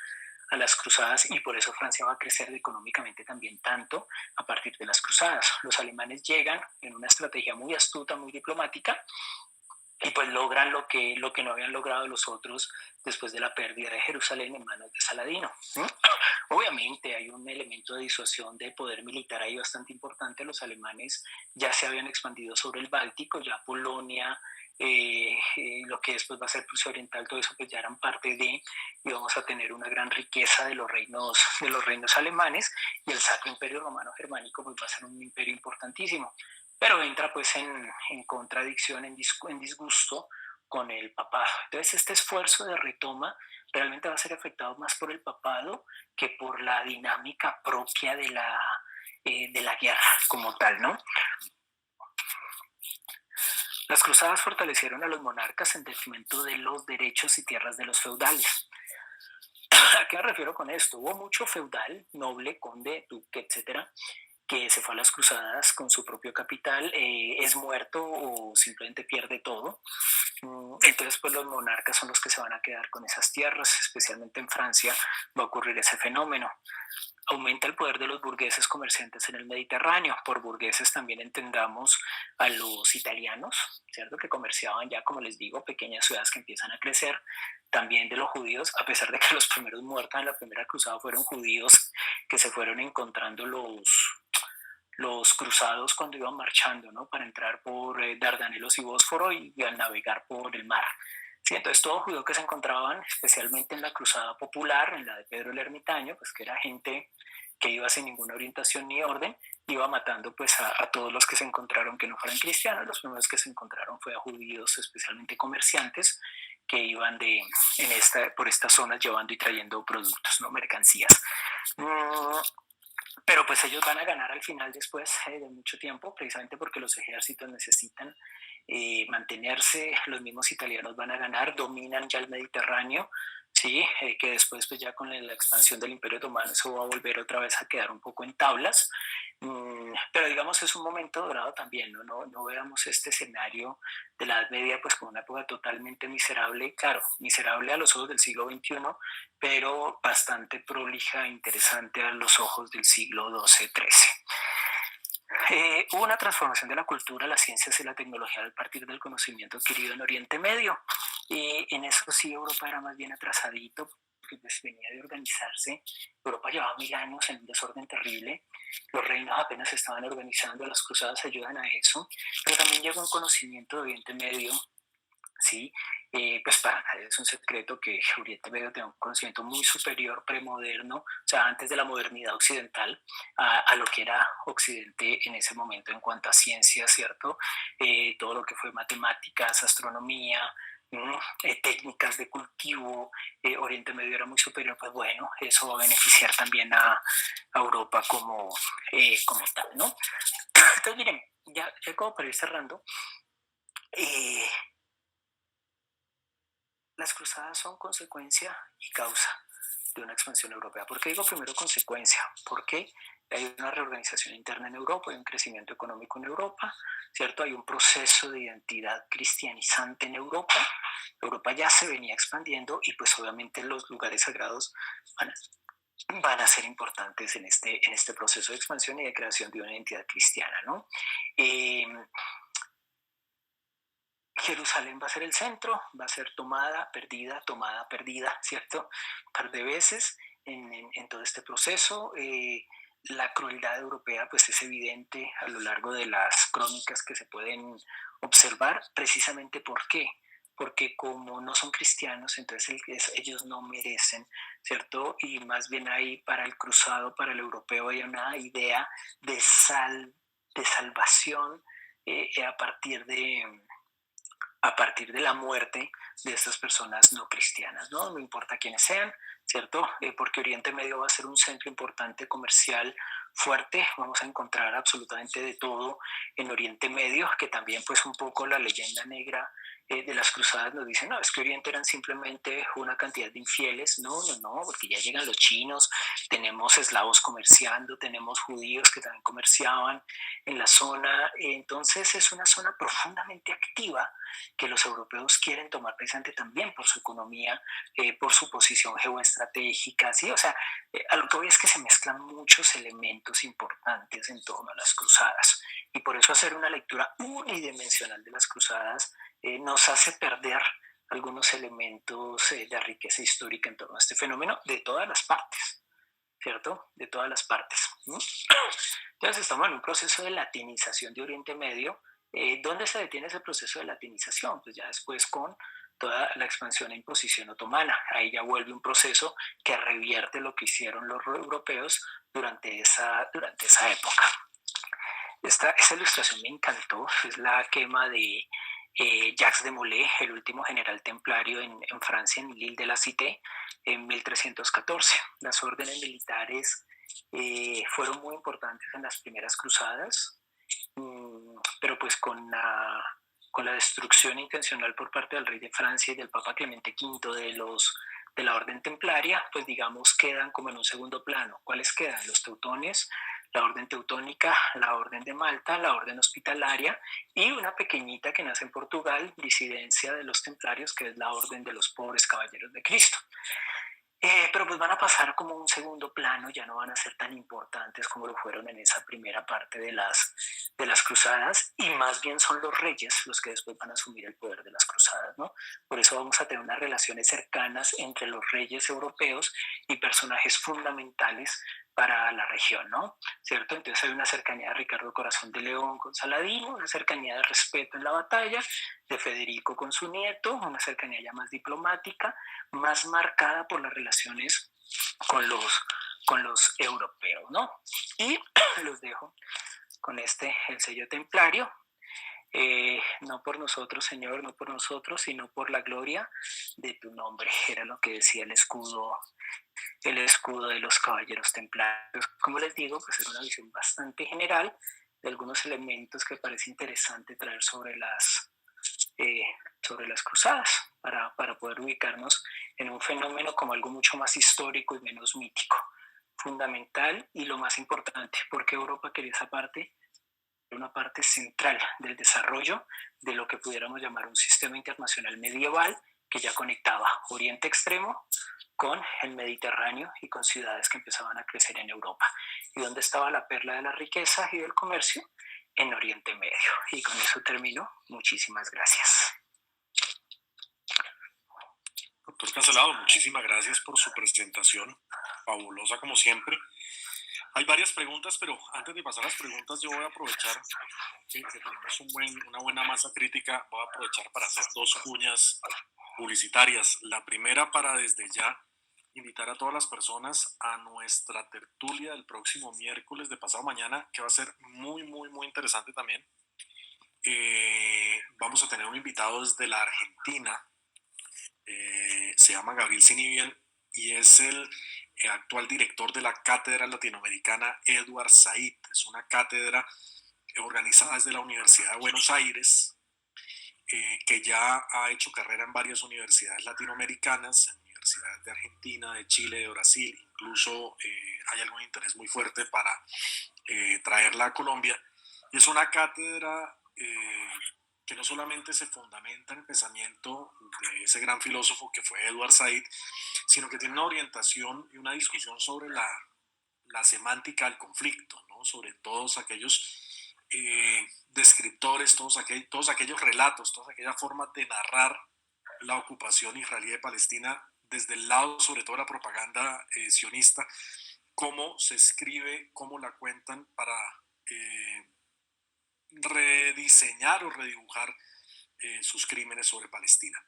a las cruzadas y por eso Francia va a crecer económicamente también tanto a partir de las cruzadas. Los alemanes llegan en una estrategia muy astuta, muy diplomática, y pues logran lo que no habían logrado los otros después de la pérdida de Jerusalén en manos de Saladino. Obviamente hay un elemento de disuasión de poder militar ahí bastante importante. Los alemanes ya se habían expandido sobre el Báltico, ya Polonia, lo que después va a ser Prusia Oriental, todo eso pues ya eran parte de, y vamos a tener una gran riqueza de los reinos alemanes, y el Sacro Imperio Romano Germánico pues va a ser un imperio importantísimo, pero entra pues en contradicción, en disgusto con el papado. Entonces este esfuerzo de retoma realmente va a ser afectado más por el papado que por la dinámica propia de la guerra como tal, ¿no? Las cruzadas fortalecieron a los monarcas en detrimento de los derechos y tierras de los feudales. ¿A qué me refiero con esto? Hubo mucho feudal, noble, conde, duque, etcétera, que se fue a las cruzadas con su propio capital, es muerto o simplemente pierde todo. Entonces, pues los monarcas son los que se van a quedar con esas tierras, especialmente en Francia va a ocurrir ese fenómeno. Aumenta el poder de los burgueses comerciantes en el Mediterráneo. Por burgueses también entendamos a los italianos, ¿cierto? Que comerciaban ya, como les digo, pequeñas ciudades que empiezan a crecer. También de los judíos, a pesar de que los primeros muertos en la primera cruzada fueron judíos que se fueron encontrando los cruzados cuando iban marchando, ¿no? Para entrar por Dardanelos y Bósforo y al navegar por el mar. Sí, entonces todo judío que se encontraban, especialmente en la cruzada popular, en la de Pedro el Ermitaño, pues que era gente que iba sin ninguna orientación ni orden, iba matando pues a todos los que se encontraron que no fueran cristianos. Los primeros que se encontraron fue a judíos, especialmente comerciantes, que iban por estas zonas llevando y trayendo productos, no mercancías. Pero pues ellos van a ganar al final después de mucho tiempo, precisamente porque los ejércitos necesitan mantenerse. Los mismos italianos van a ganar, dominan ya el Mediterráneo, sí, que después pues ya con la expansión del Imperio Otomano eso va a volver otra vez a quedar un poco en tablas. Pero digamos es un momento dorado también, ¿no? No veamos este escenario de la Edad Media pues como una época totalmente miserable, claro, miserable a los ojos del siglo XXI, pero bastante prolija e interesante a los ojos del siglo XII-XIII. Hubo una transformación de la cultura, las ciencias y la tecnología a partir del conocimiento adquirido en Oriente Medio. En eso sí Europa era más bien atrasadito, porque pues venía de organizarse. Europa llevaba 1000 años en un desorden terrible, los reinos apenas se estaban organizando, las cruzadas ayudan a eso, pero también llegó un conocimiento de Oriente Medio. Sí, pues para nadie es un secreto que Oriente Medio tiene un conocimiento muy superior, premoderno, o sea, antes de la modernidad occidental, a lo que era Occidente en ese momento en cuanto a ciencia, ¿cierto? Todo lo que fue matemáticas, astronomía, técnicas de cultivo, Oriente Medio era muy superior, pues bueno, eso va a beneficiar también a Europa como tal, ¿no? Entonces, miren, ya como para ir cerrando, eh, las cruzadas son consecuencia y causa de una expansión europea. ¿Por qué digo primero consecuencia? Porque hay una reorganización interna en Europa, hay un crecimiento económico en Europa, ¿cierto? Hay un proceso de identidad cristianizante en Europa. Europa ya se venía expandiendo y pues obviamente los lugares sagrados van a ser importantes en este proceso de expansión y de creación de una identidad cristiana, ¿no? Jerusalén va a ser el centro, va a ser tomada, perdida, ¿cierto? Un par de veces en todo este proceso. La crueldad europea pues es evidente a lo largo de las crónicas que se pueden observar, precisamente ¿por qué? Porque como no son cristianos, entonces ellos no merecen, ¿cierto? Y más bien ahí para el cruzado, para el europeo, hay una idea de salvación a partir de la muerte de estas personas no cristianas, ¿no? No importa quiénes sean, ¿cierto? Porque Oriente Medio va a ser un centro importante comercial fuerte, vamos a encontrar absolutamente de todo en Oriente Medio, que también pues un poco la leyenda negra de las cruzadas nos dice, no, es que Oriente eran simplemente una cantidad de infieles, no, porque ya llegan los chinos, tenemos eslavos comerciando, tenemos judíos que también comerciaban en la zona, entonces es una zona profundamente activa que los europeos quieren tomar presente también por su economía, por su posición geoestratégica, ¿sí? O sea, a lo que voy es que se mezclan muchos elementos importantes en torno a las cruzadas y por eso hacer una lectura unidimensional de las cruzadas nos hace perder algunos elementos de riqueza histórica en torno a este fenómeno de todas las partes, ¿cierto? De todas las partes. Entonces estamos en un proceso de latinización de Oriente Medio. ¿Dónde se detiene ese proceso de latinización? Pues ya después con toda la expansión e imposición otomana. Ahí ya vuelve un proceso que revierte lo que hicieron los europeos durante esa época. Esta ilustración me encantó, es la quema de Jacques de Molay, el último general templario en Francia, en l'Île de la Cité, en 1314. Las órdenes militares fueron muy importantes en las primeras cruzadas, pero pues con la destrucción intencional por parte del rey de Francia y del Papa Clemente V de la orden templaria, pues digamos quedan como en un segundo plano. ¿Cuáles quedan? Los teutones, la orden teutónica, la orden de Malta, la orden hospitalaria y una pequeñita que nace en Portugal, disidencia de los templarios, que es la orden de los pobres caballeros de Cristo. Pero pues van a pasar como un segundo plano, ya no van a ser tan importantes como lo fueron en esa primera parte de las cruzadas y más bien son los reyes los que después van a asumir el poder de las cruzadas, ¿no? Por eso vamos a tener unas relaciones cercanas entre los reyes europeos y personajes fundamentales para la región, ¿no? ¿Cierto? Entonces hay una cercanía de Ricardo Corazón de León con Saladino, una cercanía de respeto en la batalla, de Federico con su nieto, una cercanía ya más diplomática, más marcada por las relaciones con los europeos, ¿no? Y los dejo con el sello templario. No por nosotros, Señor, no por nosotros, sino por la gloria de tu nombre. Era lo que decía el escudo de los caballeros templarios. Como les digo, pues era una visión bastante general de algunos elementos que parece interesante traer sobre las cruzadas para poder ubicarnos en un fenómeno como algo mucho más histórico y menos mítico, fundamental y lo más importante, porque Europa quería esa parte, una parte central del desarrollo de lo que pudiéramos llamar un sistema internacional medieval que ya conectaba Oriente Extremo con el Mediterráneo y con ciudades que empezaban a crecer en Europa. ¿Y dónde estaba la perla de la riqueza y del comercio? En Oriente Medio. Y con eso termino. Muchísimas gracias. Doctor Cancelado, muchísimas gracias por su presentación, fabulosa como siempre. Hay varias preguntas, pero antes de pasar a las preguntas, yo voy a aprovechar que tenemos una buena masa crítica, voy a aprovechar para hacer dos cuñas publicitarias. La primera para desde ya invitar a todas las personas a nuestra tertulia del próximo miércoles de pasado mañana, que va a ser muy, muy, muy interesante también. Vamos a tener un invitado desde la Argentina, se llama Gabriel Sinivian y es el actual director de la Cátedra Latinoamericana Edward Said. Es una cátedra organizada desde la Universidad de Buenos Aires, que ya ha hecho carrera en varias universidades latinoamericanas, en universidades de Argentina, de Chile, de Brasil. Incluso hay algún interés muy fuerte para traerla a Colombia. Y es una cátedra que no solamente se fundamenta en el pensamiento de ese gran filósofo que fue Edward Said, sino que tiene una orientación y una discusión sobre la semántica del conflicto, ¿no? Sobre todos aquellos descriptores, todos aquellos relatos, todas aquellas formas de narrar la ocupación israelí de Palestina desde el lado, sobre todo, de la propaganda sionista, cómo se escribe, cómo la cuentan para rediseñar o redibujar sus crímenes sobre Palestina.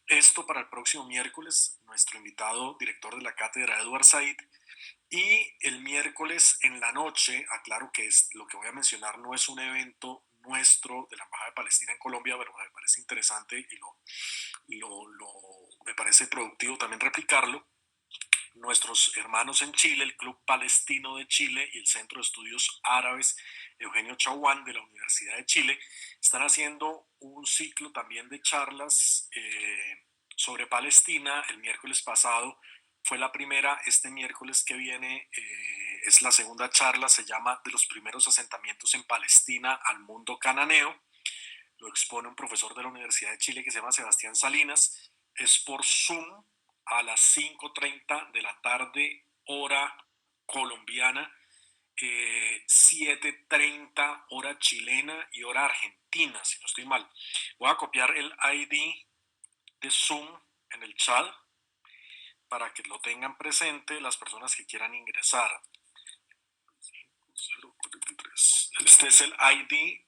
Esto para el próximo miércoles, nuestro invitado director de la cátedra, Edward Said. Y el miércoles en la noche, aclaro que lo que voy a mencionar no es un evento nuestro de la Embajada de Palestina en Colombia, pero me parece interesante y me parece productivo también replicarlo. Nuestros hermanos en Chile, el Club Palestino de Chile y el Centro de Estudios Árabes Eugenio Chaguán de la Universidad de Chile están haciendo un ciclo también de charlas sobre Palestina. El miércoles pasado fue la primera, este miércoles que viene es la segunda charla, se llama De los primeros asentamientos en Palestina al mundo cananeo. Lo expone un profesor de la Universidad de Chile que se llama Sebastián Salinas. Es por Zoom a las 5:30 de la tarde, hora colombiana, 7:30 hora chilena y hora argentina, si no estoy mal. Voy a copiar el ID de Zoom en el chat para que lo tengan presente las personas que quieran ingresar. Este es el ID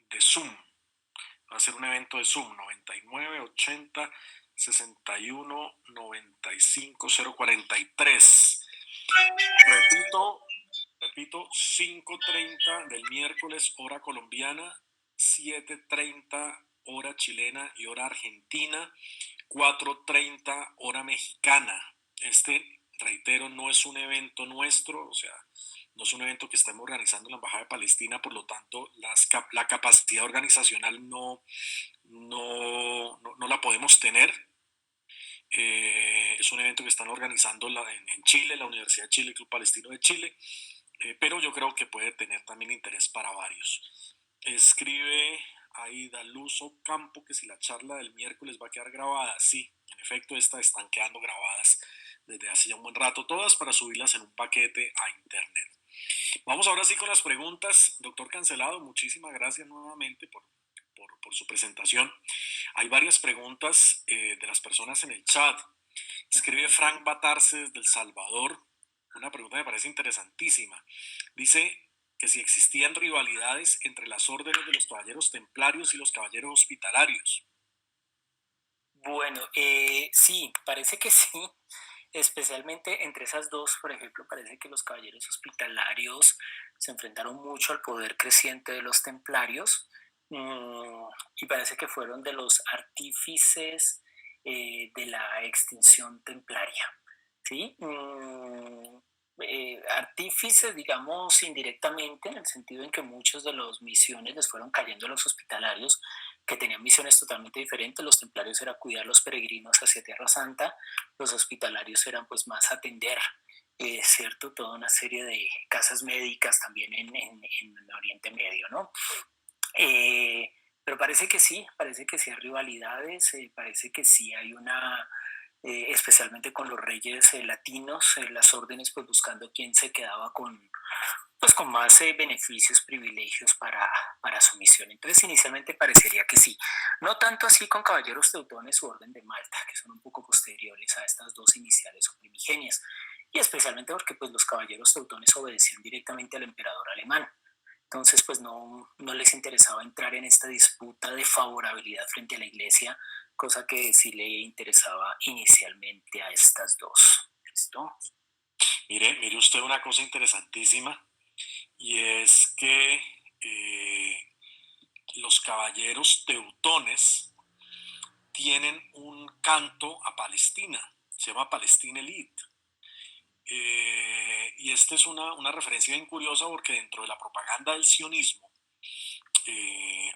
de Zoom. Va a ser un evento de Zoom 99 80 61 95 043. Repito, 5:30 del miércoles, hora colombiana, 7:30 hora chilena y hora argentina, 4:30 hora mexicana. Reitero, no es un evento nuestro, o sea, no es un evento que estemos organizando en la Embajada de Palestina, por lo tanto, la capacidad organizacional no la podemos tener. Es un evento que están organizando en Chile, la Universidad de Chile, el Club Palestino de Chile, pero yo creo que puede tener también interés para varios. Escribe Aida Luz Ocampo que si la charla del miércoles va a quedar grabada. Sí, en efecto, estas están quedando grabadas desde hace ya un buen rato, todas para subirlas en un paquete a internet. Vamos ahora sí con las preguntas. Doctor Cancelado, muchísimas gracias nuevamente por su presentación. Hay varias preguntas de las personas en el chat. Escribe Frank Batarse desde El Salvador. Una pregunta que me parece interesantísima. Dice que si existían rivalidades entre las órdenes de los caballeros templarios y los caballeros hospitalarios. Bueno, sí, parece que sí. Especialmente entre esas dos, por ejemplo, parece que los caballeros hospitalarios se enfrentaron mucho al poder creciente de los templarios y parece que fueron de los artífices de la extinción templaria. ¿Sí? Artífices, digamos, indirectamente, en el sentido en que muchos de las misiones les fueron cayendo a los hospitalarios, que tenían misiones totalmente diferentes. Los templarios era cuidar a los peregrinos hacia Tierra Santa, los hospitalarios eran pues más atender, ¿cierto? Toda una serie de casas médicas también en Oriente Medio, ¿no? Pero parece que sí hay rivalidades, parece que sí hay una especialmente con los reyes latinos, las órdenes pues buscando quién se quedaba con más beneficios, privilegios para su misión. Entonces, inicialmente parecería que sí. No tanto así con caballeros teutones u orden de Malta, que son un poco posteriores a estas dos iniciales o primigenias, y especialmente porque pues, los caballeros teutones obedecían directamente al emperador alemán. Entonces, pues no les interesaba entrar en esta disputa de favorabilidad frente a la iglesia, cosa que sí le interesaba inicialmente a estas dos. ¿Listo? Mire usted una cosa interesantísima, y es que los caballeros teutones tienen un canto a Palestina, se llama Palestine Elite. Y esta es una referencia bien curiosa porque dentro de la propaganda del sionismo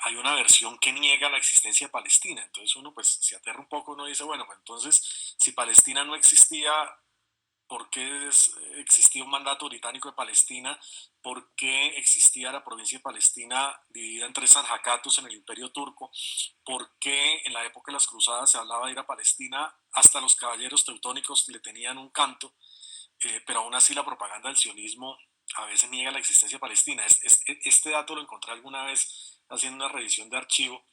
hay una versión que niega la existencia de Palestina. Entonces uno pues se aterra un poco, uno dice, bueno, pues entonces si Palestina no existía, ¿por qué existía un mandato británico de Palestina? ¿Por qué existía la provincia de Palestina dividida en tres sanjakatos en el Imperio Turco? ¿Por qué en la época de las cruzadas se hablaba de ir a Palestina? Hasta los caballeros teutónicos le tenían un canto, pero aún así la propaganda del sionismo a veces niega la existencia de Palestina. Este dato lo encontré alguna vez haciendo una revisión de archivo,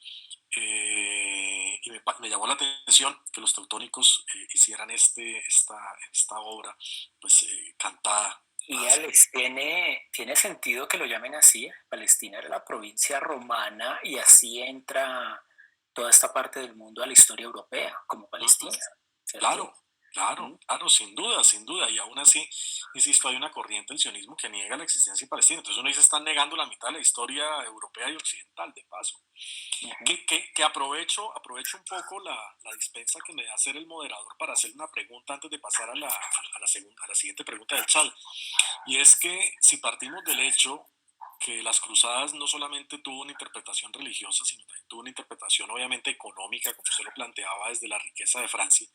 y me llamó la atención que los teutónicos hicieran esta obra pues cantada. Y Alex, tiene sentido que lo llamen así. Palestina era la provincia romana y así entra toda esta parte del mundo a la historia europea como Uh -huh. Palestina, ¿cierto? Claro, claro, claro, sin duda, sin duda. Y aún así, insisto, hay una corriente del sionismo que niega la existencia de Palestina. Entonces uno dice, están negando la mitad de la historia europea y occidental, de paso. Uh -huh. Que aprovecho un poco la dispensa que me da hacer el moderador para hacer una pregunta antes de pasar a la siguiente pregunta del chat. Y es que si partimos del hecho que las cruzadas no solamente tuvo una interpretación religiosa, sino también tuvo una interpretación obviamente económica, como usted lo planteaba, desde la riqueza de Francia,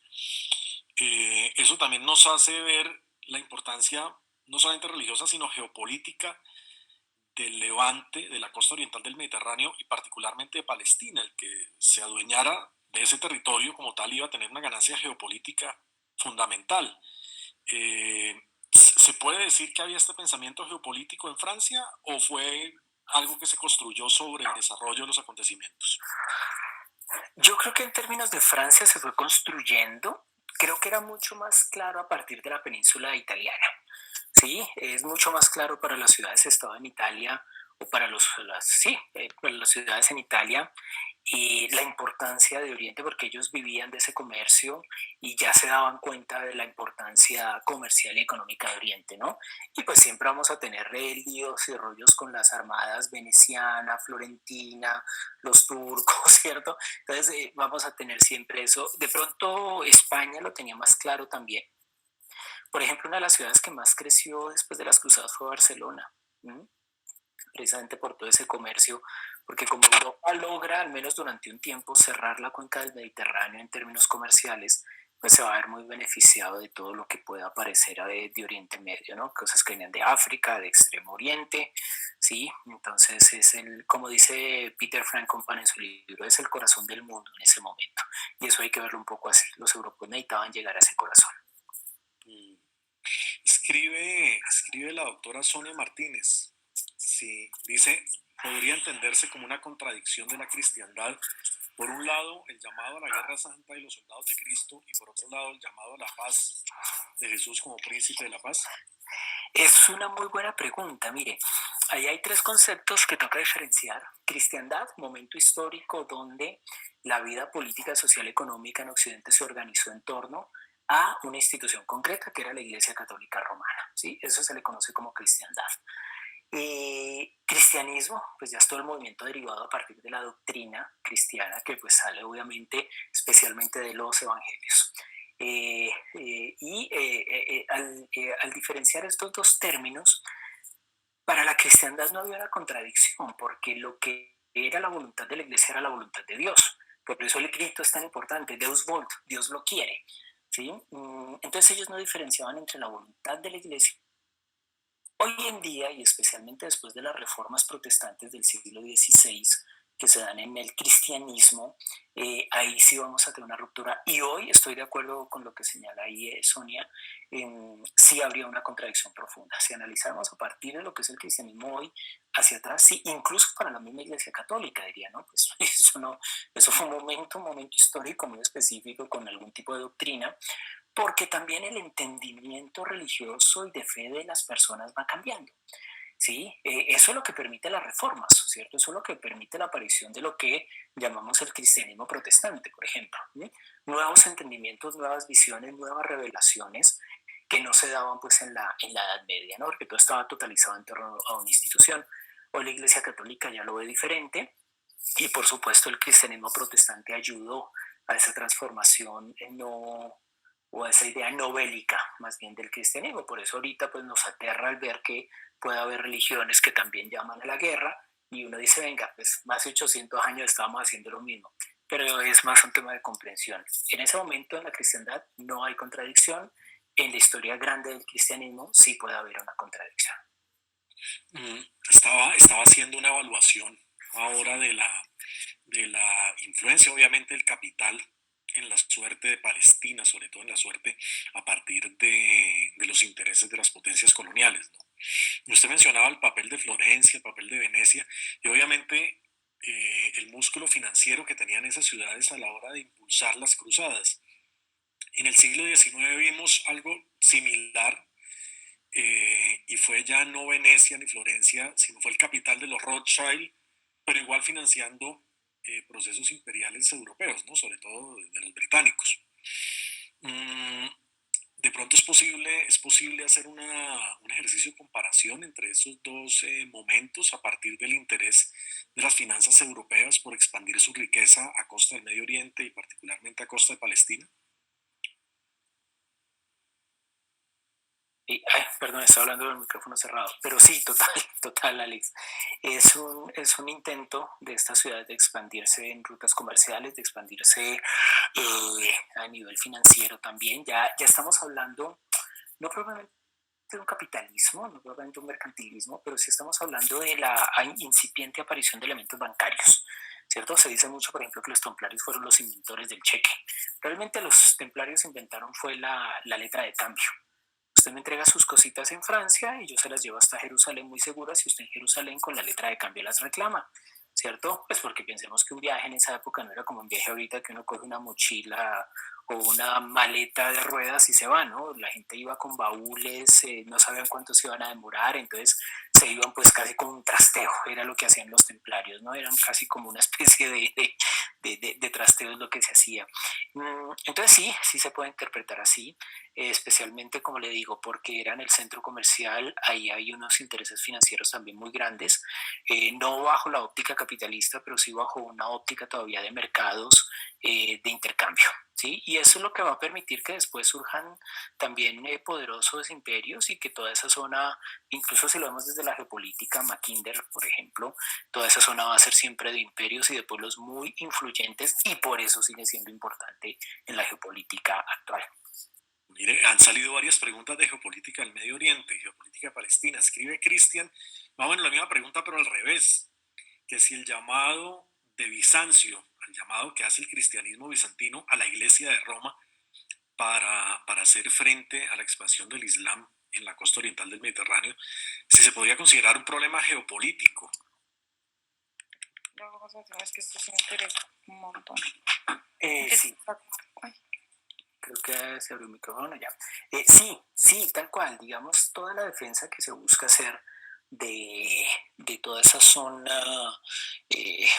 eso también nos hace ver la importancia no solamente religiosa, sino geopolítica del levante, de la costa oriental del Mediterráneo y particularmente de Palestina. El que se adueñara de ese territorio como tal iba a tener una ganancia geopolítica fundamental. ¿Se puede decir que había este pensamiento geopolítico en Francia o fue algo que se construyó sobre el desarrollo de los acontecimientos? Yo creo que en términos de Francia se fue construyendo, creo que era mucho más claro a partir de la península italiana. Sí, es mucho más claro para las ciudades-estado en Italia o para para las ciudades en Italia y la importancia de Oriente porque ellos vivían de ese comercio y ya se daban cuenta de la importancia comercial y económica de Oriente, ¿no? Y pues siempre vamos a tener líos y rollos con las armadas veneciana, florentina, los turcos, ¿cierto? Entonces vamos a tener siempre eso. De pronto España lo tenía más claro también. Por ejemplo, una de las ciudades que más creció después de las cruzadas fue Barcelona, ¿m? Precisamente por todo ese comercio, porque como Europa logra, al menos durante un tiempo, cerrar la cuenca del Mediterráneo en términos comerciales, pues se va a ver muy beneficiado de todo lo que pueda aparecer de Oriente Medio, ¿no? Cosas que vienen de África, de Extremo Oriente, ¿sí? Entonces es como dice Peter Frankopan en su libro, es el corazón del mundo en ese momento. Y eso hay que verlo un poco así. Los europeos necesitaban llegar a ese corazón. Escribe la doctora Sonia Martínez. Sí, dice, podría entenderse como una contradicción de la cristiandad. Por un lado, el llamado a la guerra santa y los soldados de Cristo, y por otro lado, el llamado a la paz de Jesús como príncipe de la paz. Es una muy buena pregunta. Mire, ahí hay tres conceptos que toca diferenciar. Cristiandad, momento histórico donde la vida política, social, económica en Occidente se organizó en torno a una institución concreta que era la Iglesia Católica Romana. ¿Sí? Eso se le conoce como cristiandad. Cristianismo, pues ya es todo el movimiento derivado a partir de la doctrina cristiana que pues sale obviamente especialmente de los evangelios. Al diferenciar estos dos términos, para la cristiandad no había una contradicción, porque lo que era la voluntad de la iglesia era la voluntad de Dios. Por eso el grito es tan importante, Deus vult, Dios lo quiere. ¿Sí? Entonces ellos no diferenciaban entre la voluntad de la iglesia. Hoy en día, y especialmente después de las reformas protestantes del siglo XVI, que se dan en el cristianismo, ahí sí vamos a tener una ruptura. Y hoy estoy de acuerdo con lo que señala ahí Sonia, sí habría una contradicción profunda. Si analizamos a partir de lo que es el cristianismo hoy hacia atrás, sí, incluso para la misma Iglesia Católica, diría, ¿no? Pues eso, no, eso fue un momento histórico muy específico con algún tipo de doctrina, porque también el entendimiento religioso y de fe de las personas va cambiando. ¿Sí? Eso es lo que permite las reformas, ¿cierto? Eso es lo que permite la aparición de lo que llamamos el cristianismo protestante, por ejemplo. ¿Sí? Nuevos entendimientos, nuevas visiones, nuevas revelaciones que no se daban pues en la Edad Media, ¿no? Porque todo estaba totalizado en torno a una institución. Hoy la Iglesia Católica ya lo ve diferente y por supuesto el cristianismo protestante ayudó a esa transformación no, o a esa idea no bélica más bien del cristianismo. Por eso ahorita pues nos aterra al ver que puede haber religiones que también llaman a la guerra y uno dice, venga, pues más de 800 años estábamos haciendo lo mismo. Pero es más un tema de comprensión. En ese momento en la cristiandad no hay contradicción. En la historia grande del cristianismo sí puede haber una contradicción. Estaba haciendo una evaluación ahora de la influencia, obviamente, del capital en la suerte de Palestina, sobre todo en la suerte a partir de los intereses de las potencias coloniales, ¿no? Y usted mencionaba el papel de Florencia, el papel de Venecia, y obviamente el músculo financiero que tenían esas ciudades a la hora de impulsar las cruzadas. En el siglo XIX vimos algo similar y fue ya no Venecia ni Florencia, sino fue el capital de los Rothschild, pero igual financiando procesos imperiales europeos, ¿no? Sobre todo de los británicos. Mm, de pronto es posible hacer un ejercicio de comparación entre esos dos momentos a partir del interés de las finanzas europeas por expandir su riqueza a costa del Medio Oriente y particularmente a costa de Palestina. Perdón, estaba hablando del micrófono cerrado, pero sí, total, total, Alex. Es un intento de esta ciudad de expandirse en rutas comerciales, de expandirse a nivel financiero también. Ya estamos hablando, no probablemente de un capitalismo, no probablemente de un mercantilismo, pero sí estamos hablando de la incipiente aparición de elementos bancarios. ¿Cierto? Se dice mucho, por ejemplo, que los templarios fueron los inventores del cheque. Realmente los templarios inventaron fue la letra de cambio. Usted me entrega sus cositas en Francia y yo se las llevo hasta Jerusalén muy seguras y usted en Jerusalén con la letra de cambio las reclama, ¿cierto? Pues porque pensemos que un viaje en esa época no era como un viaje ahorita que uno coge una mochila o una maleta de ruedas y se va, ¿no? La gente iba con baúles, no sabían cuánto se iban a demorar, entonces se iban pues casi con un trasteo, era lo que hacían los templarios, ¿no? Eran casi como una especie de trasteo es lo que se hacía. Entonces sí, sí se puede interpretar así, especialmente como le digo, porque eran el centro comercial, ahí hay unos intereses financieros también muy grandes, no bajo la óptica capitalista, pero sí bajo una óptica todavía de mercados de intercambio. ¿Sí? Y eso es lo que va a permitir que después surjan también poderosos imperios y que toda esa zona, incluso si lo vemos desde la geopolítica, Mackinder, por ejemplo, toda esa zona va a ser siempre de imperios y de pueblos muy influyentes y por eso sigue siendo importante en la geopolítica actual. Mire, han salido varias preguntas de geopolítica del Medio Oriente, geopolítica palestina. Escribe Cristian, más o menos la misma pregunta, pero al revés, que si el llamado de Bizancio, el llamado que hace el cristianismo bizantino a la iglesia de Roma para hacer frente a la expansión del Islam en la costa oriental del Mediterráneo, si se podría considerar un problema geopolítico. No, es que esto sí me interesa un montón. Sí. Creo que se abrió el micrófono ya. Sí, tal cual. Digamos, toda la defensa que se busca hacer de toda esa zona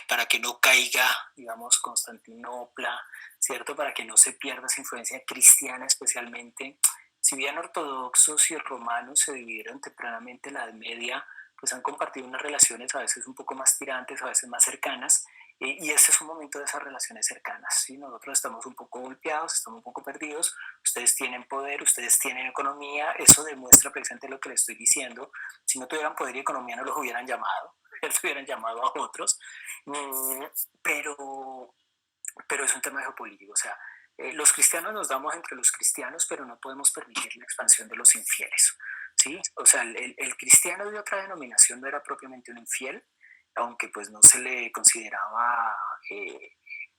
para que no caiga, digamos, Constantinopla, ¿cierto? Para que no se pierda esa influencia cristiana especialmente. Si bien ortodoxos y romanos se dividieron tempranamente en la Edad Media, pues han compartido unas relaciones a veces un poco más tirantes, a veces más cercanas, y este es un momento de esas relaciones cercanas. ¿Sí? Nosotros estamos un poco golpeados, estamos un poco perdidos, ustedes tienen poder, ustedes tienen economía, eso demuestra precisamente lo que les estoy diciendo. Si no tuvieran poder y economía no los hubieran llamado, les hubieran llamado a otros, pero es un tema geopolítico, o sea, los cristianos nos damos entre los cristianos, pero no podemos permitir la expansión de los infieles. ¿Sí? O sea, el cristiano de otra denominación no era propiamente un infiel, aunque pues no se le consideraba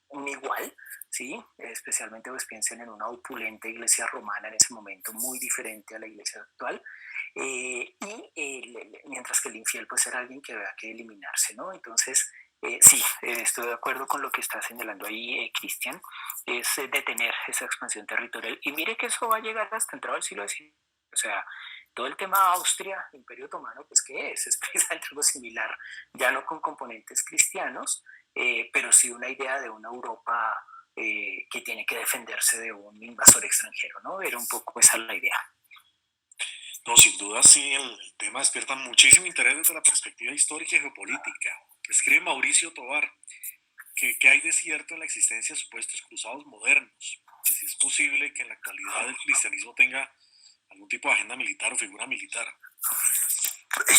un igual, ¿sí? Especialmente pues piensen en una opulenta iglesia romana en ese momento, muy diferente a la iglesia actual, mientras que el infiel pues era alguien que había que eliminarse, ¿no? Entonces, sí, estoy de acuerdo con lo que está señalando ahí Cristian, es detener esa expansión territorial. Y mire que eso va a llegar hasta entrado el siglo XIX, o sea, todo el tema Austria, Imperio Otomano, pues ¿qué es? Es precisamente algo similar, ya no con componentes cristianos, pero sí una idea de una Europa que tiene que defenderse de un invasor extranjero, ¿no? Era un poco esa la idea. No, sin duda sí, el tema despierta muchísimo interés desde la perspectiva histórica y geopolítica. Escribe Mauricio Tovar que hay de cierto en la existencia de supuestos cruzados modernos, que si es posible que en la actualidad el cristianismo tenga algún tipo de agenda militar o figura militar.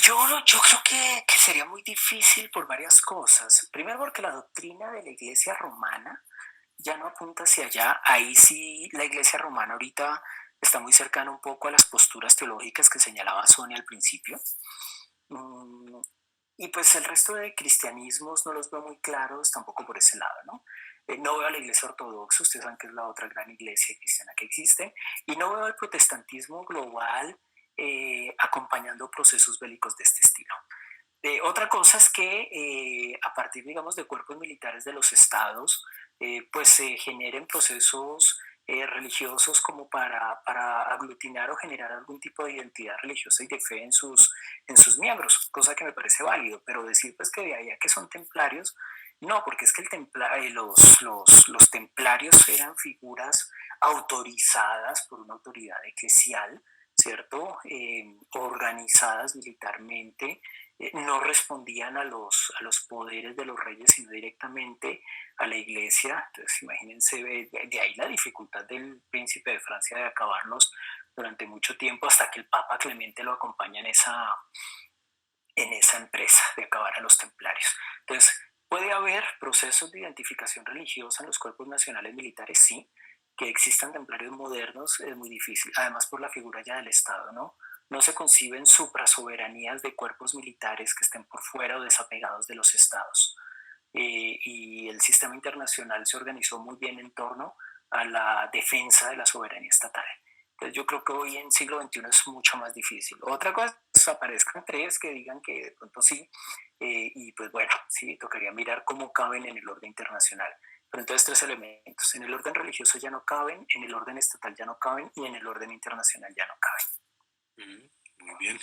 Yo creo que sería muy difícil por varias cosas. Primero porque la doctrina de la iglesia romana ya no apunta hacia allá. Ahí sí la iglesia romana ahorita está muy cercana un poco a las posturas teológicas que señalaba Sonia al principio. Y pues el resto de cristianismos no los veo muy claros tampoco por ese lado, ¿no? No veo a la iglesia ortodoxa, ustedes saben que es la otra gran iglesia cristiana que existe, y no veo al protestantismo global acompañando procesos bélicos de este estilo. Otra cosa es que a partir, digamos, de cuerpos militares de los estados, pues se generen procesos religiosos como para aglutinar o generar algún tipo de identidad religiosa y de fe en sus miembros, cosa que me parece válido, pero decir pues que de allá que son templarios, no, porque es que los templarios eran figuras autorizadas por una autoridad eclesial, ¿cierto? Organizadas militarmente, no respondían a los poderes de los reyes, sino directamente a la iglesia. Entonces, imagínense, de ahí la dificultad del príncipe de Francia de acabarlos durante mucho tiempo, hasta que el Papa Clemente lo acompaña en esa empresa de acabar a los templarios. Entonces, ¿puede haber procesos de identificación religiosa en los cuerpos nacionales militares? Sí. Que existan templarios modernos es muy difícil, además por la figura ya del Estado, ¿no? No se conciben suprasoberanías de cuerpos militares que estén por fuera o desapegados de los estados. Y el sistema internacional se organizó muy bien en torno a la defensa de la soberanía estatal. Entonces yo creo que hoy en siglo XXI es mucho más difícil. Otra cosa es aparezcan tres que digan que de pronto sí, y pues bueno, sí, tocaría mirar cómo caben en el orden internacional. Pero entonces tres elementos, en el orden religioso ya no caben, en el orden estatal ya no caben y en el orden internacional ya no caben. Muy bien.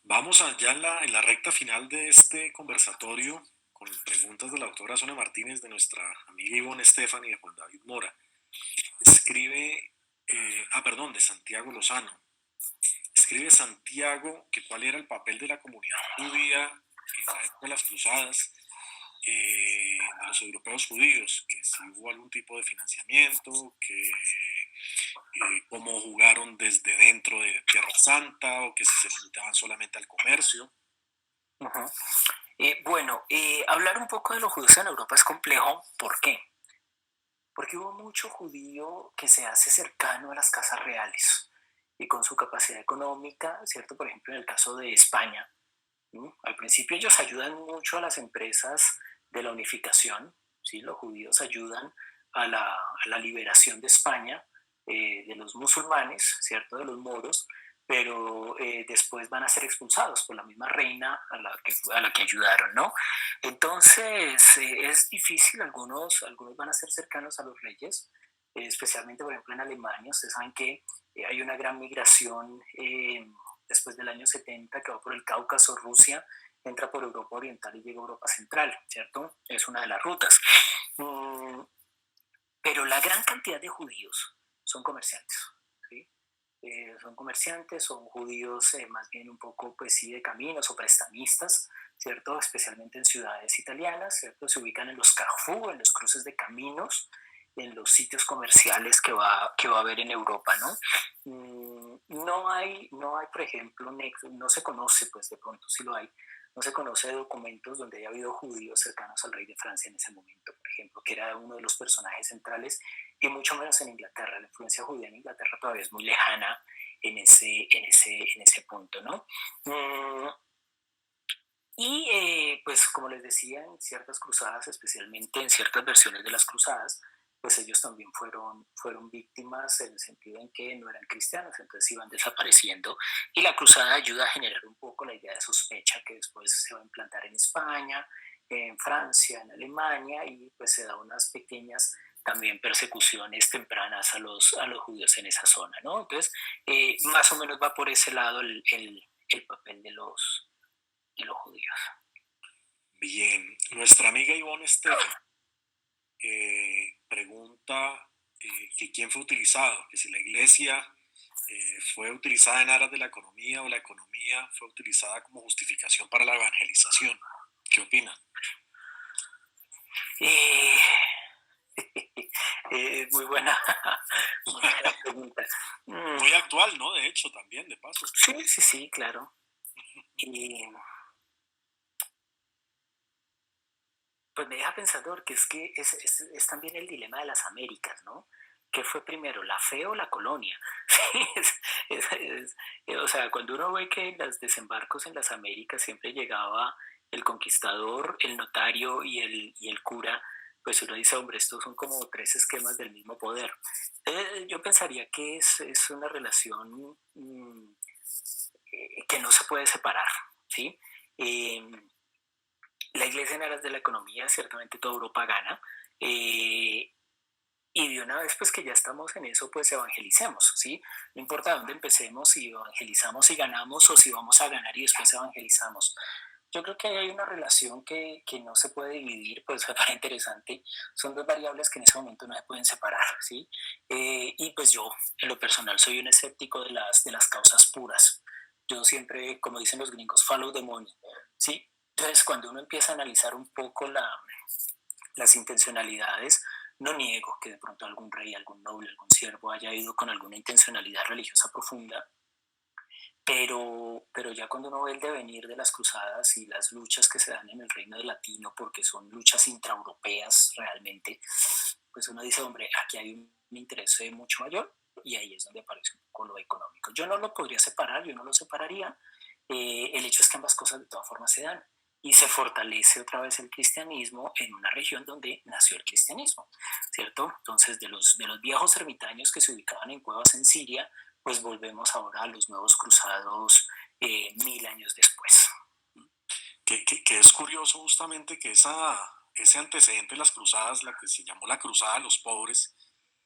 Vamos allá en la recta final de este conversatorio con preguntas de la doctora Sonia Martínez, de nuestra amiga Ivonne Estefan y de Juan David Mora. Escribe, de Santiago Lozano. Escribe Santiago que cuál era el papel de la comunidad judía en la época de las cruzadas, de los europeos judíos, que si hubo algún tipo de financiamiento, que cómo jugaron desde dentro de Tierra Santa o que si se limitaban solamente al comercio. Uh-huh. Bueno, hablar un poco de los judíos en Europa es complejo. ¿Por qué? Porque hubo mucho judío que se hace cercano a las casas reales y con su capacidad económica, ¿cierto? Por ejemplo, en el caso de España, ¿no? Al principio ellos ayudan mucho a las empresas de la unificación, ¿sí? Los judíos ayudan a la liberación de España de los musulmanes, ¿cierto? De los moros, pero después van a ser expulsados por la misma reina a la que ayudaron, ¿no? Entonces es difícil, algunos van a ser cercanos a los reyes, especialmente por ejemplo en Alemania. Ustedes saben que hay una gran migración después del año 70 que va por el Cáucaso, Rusia, entra por Europa Oriental y llega a Europa Central, ¿cierto? Es una de las rutas. Pero la gran cantidad de judíos son comerciantes, ¿sí? Son comerciantes, son judíos más bien un poco, pues sí, de caminos o prestamistas, ¿cierto? Especialmente en ciudades italianas, ¿cierto? Se ubican en los carrefour, en los cruces de caminos, en los sitios comerciales que va a haber en Europa, ¿no? No hay, por ejemplo, no se conoce, pues de pronto sí lo hay, no se conoce de documentos donde haya habido judíos cercanos al rey de Francia en ese momento, por ejemplo, que era uno de los personajes centrales, y mucho menos en Inglaterra. La influencia judía en Inglaterra todavía es muy lejana en ese punto, ¿no? Y pues como les decía, en ciertas cruzadas, especialmente en ciertas versiones de las cruzadas, pues ellos también fueron víctimas en el sentido en que no eran cristianos, entonces iban desapareciendo. Y la cruzada ayuda a generar un poco la idea de sospecha que después se va a implantar en España, en Francia, en Alemania, y pues se da unas pequeñas también persecuciones tempranas a los judíos en esa zona, ¿no? Entonces, más o menos va por ese lado el papel de los judíos. Bien, nuestra amiga Ivonne Estefan pregunta que quién fue utilizado, que si la iglesia fue utilizada en aras de la economía o la economía fue utilizada como justificación para la evangelización. ¿Qué opina? Eh, muy buena, muy buena pregunta. Muy actual, ¿no? De hecho, también, de paso. Sí, sí, sí, claro. Y pues me deja pensador que es que es también el dilema de las Américas, ¿no? ¿Qué fue primero, la fe o la colonia? Sí, o sea, cuando uno ve que en los desembarcos en las Américas siempre llegaba el conquistador, el notario y el cura, pues uno dice, hombre, estos son como tres esquemas del mismo poder. Yo pensaría que es una relación que no se puede separar, ¿sí? Eh, la iglesia en aras de la economía, ciertamente toda Europa gana, y de una vez pues que ya estamos en eso, pues evangelicemos, ¿sí? No importa dónde empecemos, si evangelizamos y ganamos o si vamos a ganar y después evangelizamos. Yo creo que hay una relación que no se puede dividir, pues me parece interesante. Son dos variables que en ese momento no se pueden separar, ¿sí? Y pues yo, en lo personal, soy un escéptico de las causas puras. Yo siempre, como dicen los gringos, follow the money, ¿sí? Entonces, cuando uno empieza a analizar un poco las intencionalidades, no niego que de pronto algún rey, algún noble, algún siervo haya ido con alguna intencionalidad religiosa profunda, pero ya cuando uno ve el devenir de las cruzadas y las luchas que se dan en el reino de latino, porque son luchas intraeuropeas realmente, pues uno dice, hombre, aquí hay un interés mucho mayor y ahí es donde aparece un poco lo económico. Yo no lo podría separar, yo no lo separaría. El hecho es que ambas cosas de todas formas se dan y se fortalece otra vez el cristianismo en una región donde nació el cristianismo, ¿cierto? Entonces, de los viejos ermitaños que se ubicaban en cuevas en Siria, pues volvemos ahora a los nuevos cruzados 1000 años después. Que es curioso justamente que ese antecedente de las cruzadas, la que se llamó la cruzada de los pobres,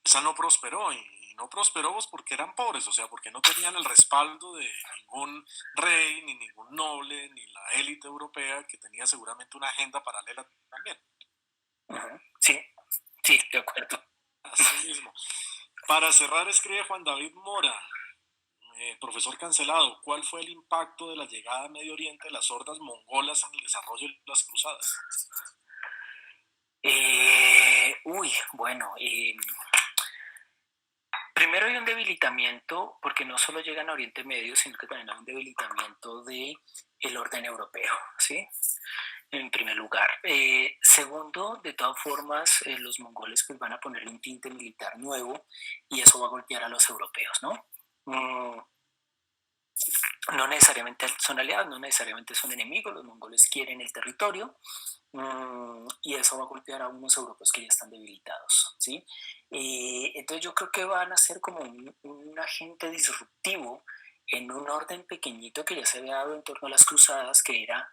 esa no prosperó y no prosperó pues porque eran pobres, o sea, porque no tenían el respaldo de ningún rey, ni ningún noble, ni la élite europea que tenía seguramente una agenda paralela también. Sí, sí, de acuerdo. Así mismo. Para cerrar, escribe Juan David Mora, profesor cancelado, ¿cuál fue el impacto de la llegada a Medio Oriente de las hordas mongolas en el desarrollo de las cruzadas? Bueno, primero hay un debilitamiento, porque no solo llegan a Oriente Medio, sino que también hay un debilitamiento del orden europeo, ¿sí? En primer lugar. Segundo, de todas formas, los mongoles pues, van a ponerle un tinte militar nuevo y eso va a golpear a los europeos, ¿no? No necesariamente son aliados, no necesariamente son enemigos, los mongoles quieren el territorio y eso va a golpear a unos europeos que ya están debilitados, ¿sí? Entonces yo creo que van a ser como un agente disruptivo en un orden pequeñito que ya se había dado en torno a las cruzadas, que era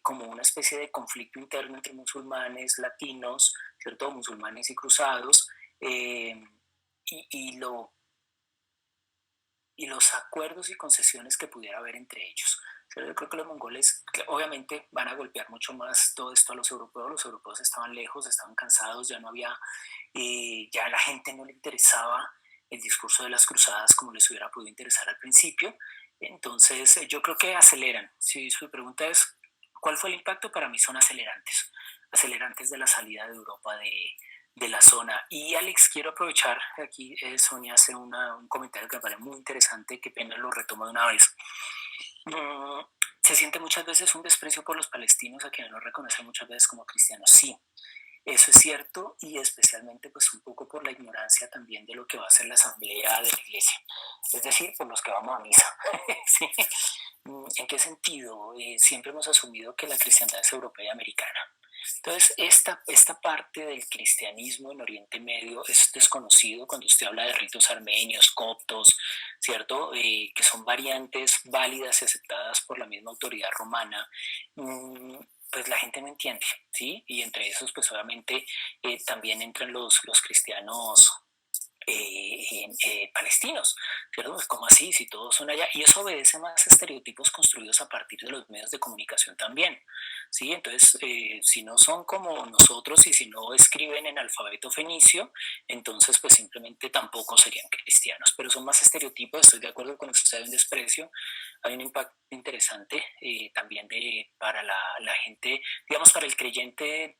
como una especie de conflicto interno entre musulmanes, latinos, ¿cierto? Musulmanes y cruzados, y lo y los acuerdos y concesiones que pudiera haber entre ellos. Pero yo creo que los mongoles obviamente van a golpear mucho más todo esto a los europeos estaban lejos, estaban cansados, ya no había, ya a la gente no le interesaba el discurso de las cruzadas como les hubiera podido interesar al principio, entonces yo creo que aceleran. Si su pregunta es, ¿cuál fue el impacto? Para mí son acelerantes, acelerantes de la salida de Europa de la zona. Y Alex, quiero aprovechar, aquí Sonia hace un comentario que me parece muy interesante, que pena lo retomo de una vez. Mm, se siente muchas veces un desprecio por los palestinos a quienes no reconocen muchas veces como cristianos. Sí, eso es cierto y especialmente pues un poco por la ignorancia también de lo que va a ser la asamblea de la iglesia, es decir, por los que vamos a misa. ¿Sí? ¿En qué sentido? Siempre hemos asumido que la cristiandad es europea y americana. Entonces, esta parte del cristianismo en Oriente Medio es desconocido cuando usted habla de ritos armenios, coptos, ¿cierto? Que son variantes válidas y aceptadas por la misma autoridad romana. Pues la gente no entiende, ¿sí? Y entre esos, pues obviamente también entran los cristianos palestinos, ¿cierto? Pues, ¿cómo así? Si todos son allá. Y eso obedece más a estereotipos construidos a partir de los medios de comunicación también, ¿sí? Entonces, si no son como nosotros y si no escriben en alfabeto fenicio, entonces pues simplemente tampoco serían cristianos. Pero son más estereotipos, estoy de acuerdo con usted, hay un desprecio, hay un impacto interesante también para la gente, digamos, para el creyente,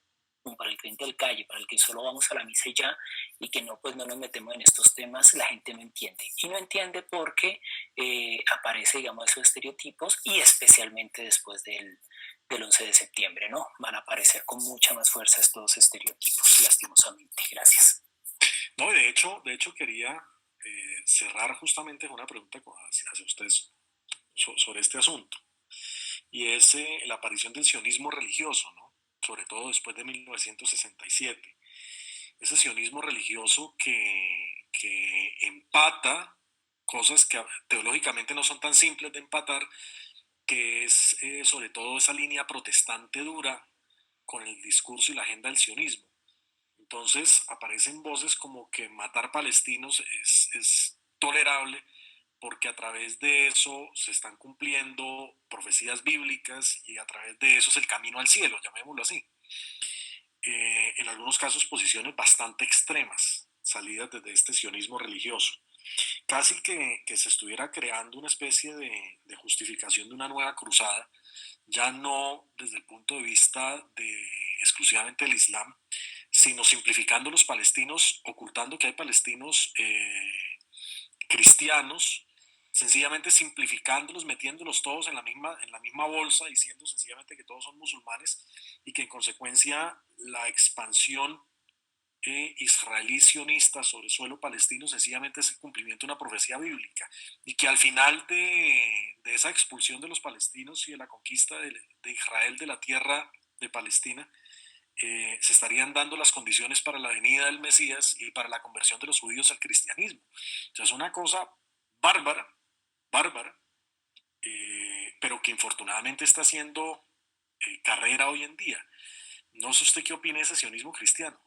para el creyente del calle, para el que solo vamos a la misa y ya, y que no, pues no nos metemos en estos temas, la gente no entiende. Y no entiende porque aparece, digamos, esos estereotipos y especialmente después del 11 de septiembre, ¿no? Van a aparecer con mucha más fuerza estos estereotipos, lastimosamente. Gracias. No, de hecho quería cerrar justamente con una pregunta hacia ustedes sobre este asunto. Y es la aparición del sionismo religioso, ¿no? Sobre todo después de 1967. Ese sionismo religioso que empata cosas que teológicamente no son tan simples de empatar, que es sobre todo esa línea protestante dura con el discurso y la agenda del sionismo. Entonces aparecen voces como que matar palestinos es tolerable porque a través de eso se están cumpliendo profecías bíblicas y a través de eso es el camino al cielo, llamémoslo así. En algunos casos posiciones bastante extremas, salidas desde este sionismo religioso. Casi que se estuviera creando una especie de justificación de una nueva cruzada, ya no desde el punto de vista de exclusivamente el Islam, sino simplificando los palestinos, ocultando que hay palestinos cristianos, sencillamente simplificándolos, metiéndolos todos en la misma bolsa, diciendo sencillamente que todos son musulmanes y que en consecuencia la expansión israelí sionista sobre suelo palestino sencillamente es el cumplimiento de una profecía bíblica y que al final de esa expulsión de los palestinos y de la conquista de Israel de la tierra de Palestina, se estarían dando las condiciones para la venida del Mesías y para la conversión de los judíos al cristianismo. O sea, es una cosa bárbara, bárbara, pero que infortunadamente está haciendo carrera hoy en día. No sé usted qué opina de ese sionismo cristiano.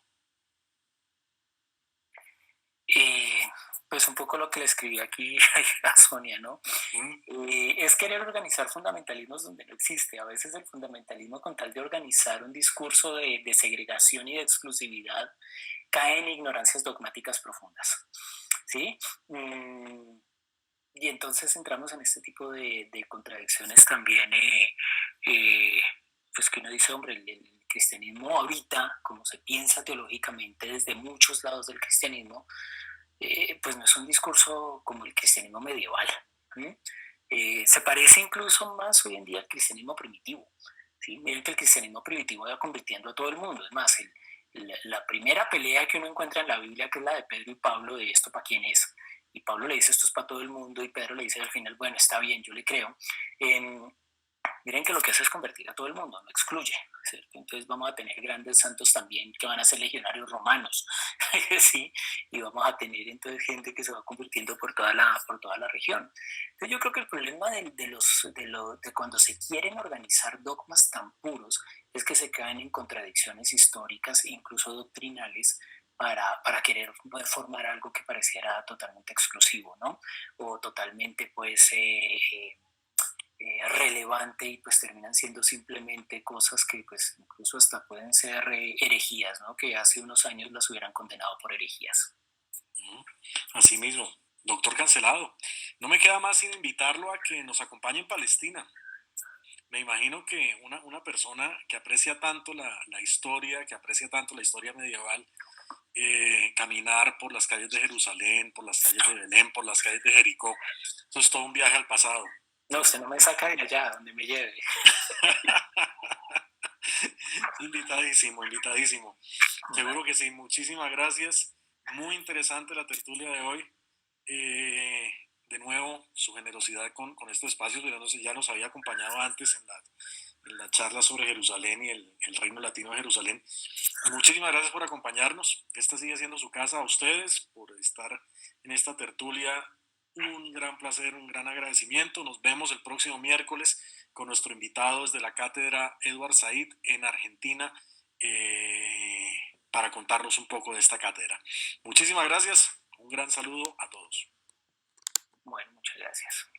Eh, pues un poco lo que le escribí aquí a Sonia, ¿no? Es querer organizar fundamentalismos donde no existe. A veces el fundamentalismo, con tal de organizar un discurso de segregación y de exclusividad, cae en ignorancias dogmáticas profundas, ¿sí? Y entonces entramos en este tipo de contradicciones también, pues que uno dice, hombre, el cristianismo ahorita, como se piensa teológicamente desde muchos lados del cristianismo, pues no es un discurso como el cristianismo medieval. Se parece incluso más hoy en día al cristianismo primitivo. ¿Sí? Miren que el cristianismo primitivo va convirtiendo a todo el mundo. Es más, la primera pelea que uno encuentra en la Biblia, que es la de Pedro y Pablo, de esto para quién es. Y Pablo le dice esto es para todo el mundo y Pedro le dice al final, bueno, está bien, yo le creo. Miren que lo que hace es convertir a todo el mundo, no excluye, ¿cierto? Entonces vamos a tener grandes santos también que van a ser legionarios romanos, ¿sí? Y vamos a tener entonces gente que se va convirtiendo por toda la región. Entonces yo creo que el problema de cuando se quieren organizar dogmas tan puros es que se caen en contradicciones históricas e incluso doctrinales para querer formar algo que pareciera totalmente exclusivo, ¿no? O totalmente, pues, relevante y pues terminan siendo simplemente cosas que pues incluso hasta pueden ser herejías, ¿no? Que hace unos años las hubieran condenado por herejías. Así mismo, doctor Cancelado, no me queda más sin invitarlo a que nos acompañe en Palestina. Me imagino que una persona que aprecia tanto la historia, que aprecia tanto la historia medieval, caminar por las calles de Jerusalén, por las calles de Belén, por las calles de Jericó, eso es todo un viaje al pasado. No, usted no me saca de allá, donde me lleve. Invitadísimo, invitadísimo. Seguro que sí, muchísimas gracias. Muy interesante la tertulia de hoy. de nuevo su generosidad con este espacio, pero ya nos había acompañado antes en la charla sobre Jerusalén y el Reino Latino de Jerusalén. Muchísimas gracias por acompañarnos. Esta sigue siendo su casa. A ustedes por estar en esta tertulia. Un gran placer, un gran agradecimiento. Nos vemos el próximo miércoles con nuestro invitado desde la cátedra Edward Said en Argentina para contarnos un poco de esta cátedra. Muchísimas gracias. Un gran saludo a todos. Bueno, muchas gracias.